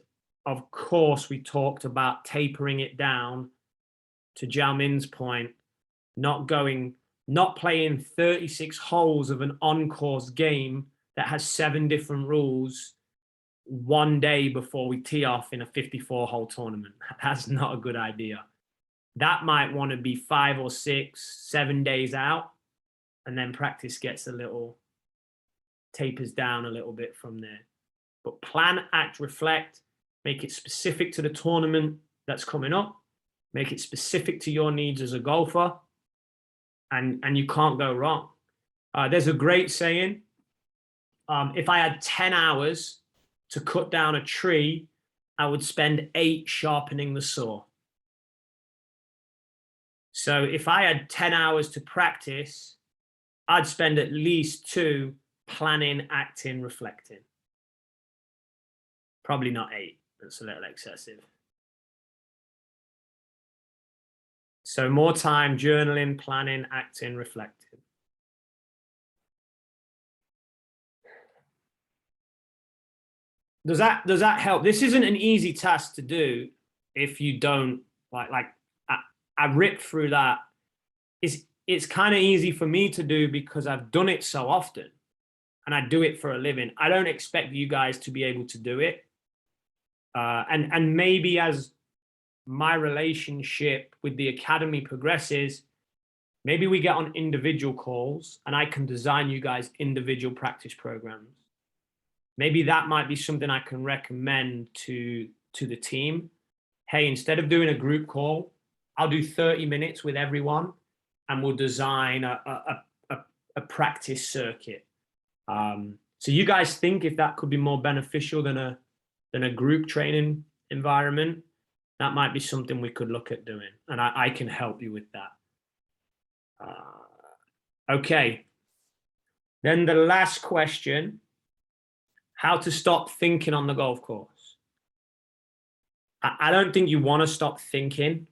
of course we talked about tapering it down to Jalmin's point, not playing 36 holes of an on-course game that has 7 different rules one day before we tee off in a 54-hole tournament. That's not a good idea. That might want to be 5 or 6, 7 days out, and then practice gets a little, tapers down a little bit from there. But plan, act, reflect, make it specific to the tournament that's coming up, make it specific to your needs as a golfer, and you can't go wrong. There's a great saying, if I had 10 hours to cut down a tree, I would spend 8 sharpening the saw. So if I had 10 hours to practice, I'd spend at least 2 planning, acting, reflecting. Probably not 8. That's a little excessive. So more time journaling, planning, acting, reflecting. Does that help? This isn't an easy task to do if you don't I ripped through that. It's kind of easy for me to do because I've done it so often and I do it for a living. I don't expect you guys to be able to do it. And maybe as my relationship with the academy progresses, maybe we get on individual calls and I can design you guys individual practice programs. Maybe that might be something I can recommend to the team. Hey, instead of doing a group call, I'll do 30 minutes with everyone and we'll design a practice circuit. So you guys think if that could be more beneficial than a group training environment, that might be something we could look at doing. And I can help you with that. Okay. Then the last question, how to stop thinking on the golf course. I don't think you want to stop thinking.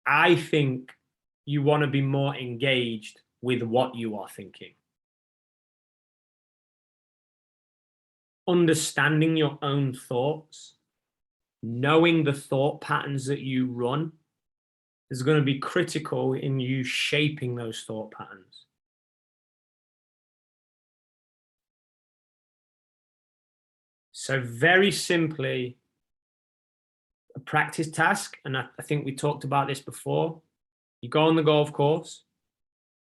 I think you want to be more engaged with what you are thinking. Understanding your own thoughts, knowing the thought patterns that you run is going to be critical in you shaping those thought patterns. So very simply, a practice task, and I think we talked about this before, you go on the golf course.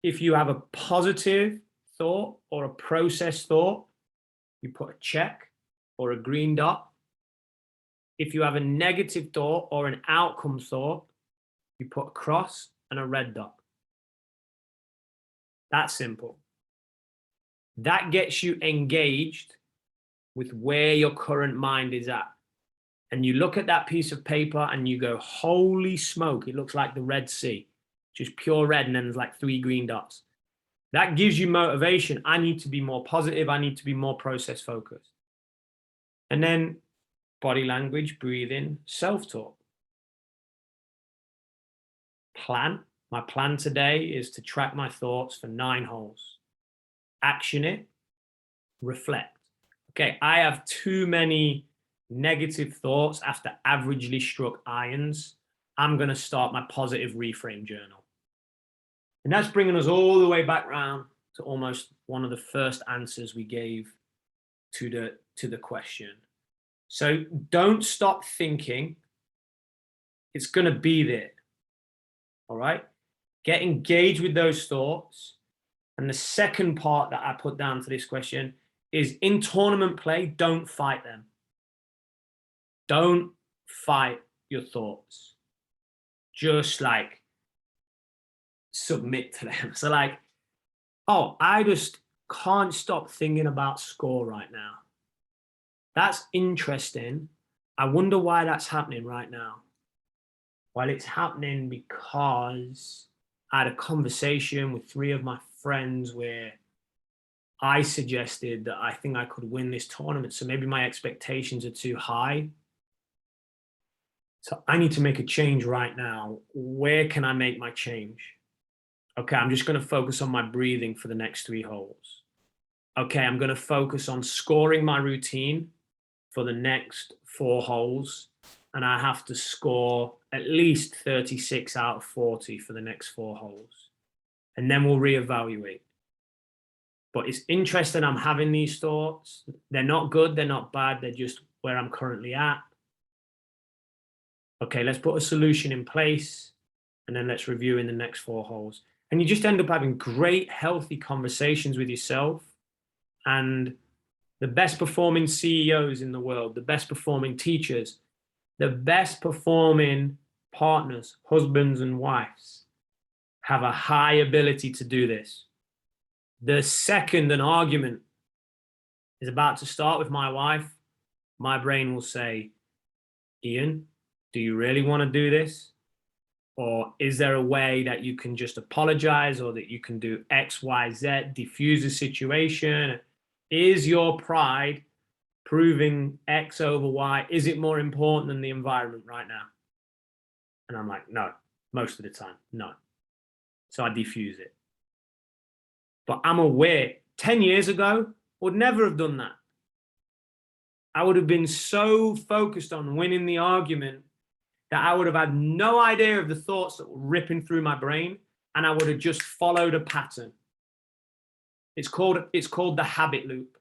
If you have a positive thought or a process thought, you put a check or a green dot. If you have a negative thought or an outcome thought, you put a cross and a red dot. That's simple. That gets you engaged with where your current mind is at. And you look at that piece of paper and you go, holy smoke, it looks like the Red Sea, just pure red, and then there's like 3 green dots. That gives you motivation. I need to be more positive. I need to be more process focused. And then body language, breathing, self-talk. Plan. My plan today is to track my thoughts for 9 holes. Action it, reflect. Okay, I have too many negative thoughts after averagely struck irons. I'm going to start my positive reframe journal. And that's bringing us all the way back round to almost one of the first answers we gave to the question. So don't stop thinking. It's going to be there. All right. Get engaged with those thoughts. And the second part that I put down to this question is, in tournament play, don't fight them. Don't fight your thoughts. Just like submit to them. So like, oh, I just can't stop thinking about score right now. That's interesting. I wonder why that's happening right now. Well, it's happening because I had a conversation with 3 of my friends where I suggested that I think I could win this tournament. So maybe my expectations are too high. So I need to make a change right now. Where can I make my change? Okay, I'm just going to focus on my breathing for the next 3 holes. Okay, I'm going to focus on scoring my routine for the next 4 holes. And I have to score at least 36 out of 40 for the next 4 holes. And then we'll reevaluate. But it's interesting I'm having these thoughts. They're not good, they're not bad, they're just where I'm currently at. Okay, let's put a solution in place and then let's review in the next 4 holes. And you just end up having great, healthy conversations with yourself. And the best performing CEOs in the world, the best performing teachers, the best performing partners, husbands and wives, have a high ability to do this. The second an argument is about to start with my wife, my brain will say, Ian, do you really want to do this? Or is there a way that you can just apologize, or that you can do X, Y, Z, diffuse the situation? Is your pride proving X over Y? Is it more important than the environment right now? And I'm like, no, most of the time, no. So I diffuse it. But I'm aware 10 years ago, I would never have done that. I would have been so focused on winning the argument that I would have had no idea of the thoughts that were ripping through my brain, and I would have just followed a pattern. It's called the habit loop.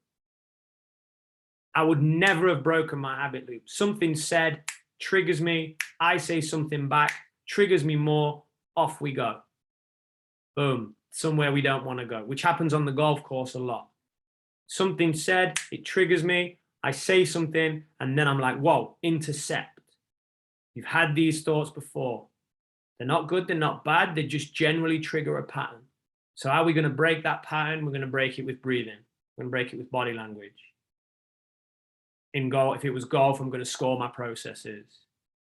I would never have broken my habit loop. Something said triggers me. I say something back, triggers me more. Off we go. Boom. Somewhere we don't want to go, which happens on the golf course a lot. Something said, it triggers me. I say something, and then I'm like, whoa, intercept. You've had these thoughts before. They're not good, they're not bad, they just generally trigger a pattern. So how are we going to break that pattern? We're going to break it with breathing. We're going to break it with body language. In golf, if it was golf, I'm going to score my processes.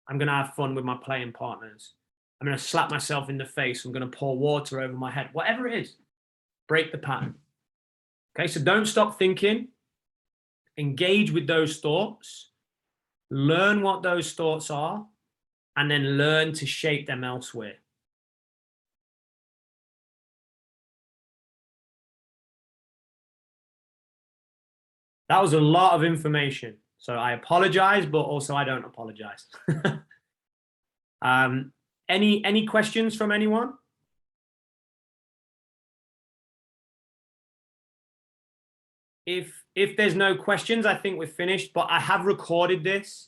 I'm going to have fun with my playing partners. I'm going to slap myself in the face. I'm going to pour water over my head. Whatever it is, break the pattern. Okay, so don't stop thinking. Engage with those thoughts. Learn what those thoughts are, and then learn to shape them elsewhere. That was a lot of information. So I apologize, but also I don't apologize. Any questions from anyone? If there's no questions, I think we're finished, but I have recorded this.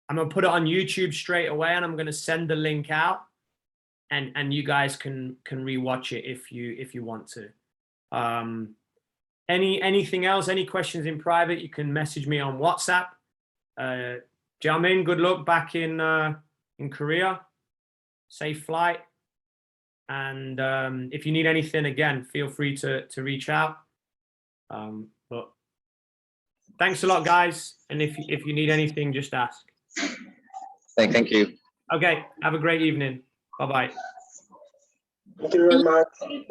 I'm going to put it on YouTube straight away, and I'm going to send the link out, and you guys can rewatch it if you want to. Anything else? Any questions in private? You can message me on WhatsApp. Jiamin, good luck back in Korea. Safe flight. And if you need anything, again, feel free to reach out. But thanks a lot, guys. And if you need anything, just ask. Thank you. Okay. Have a great evening. Bye-bye. Thank you very much.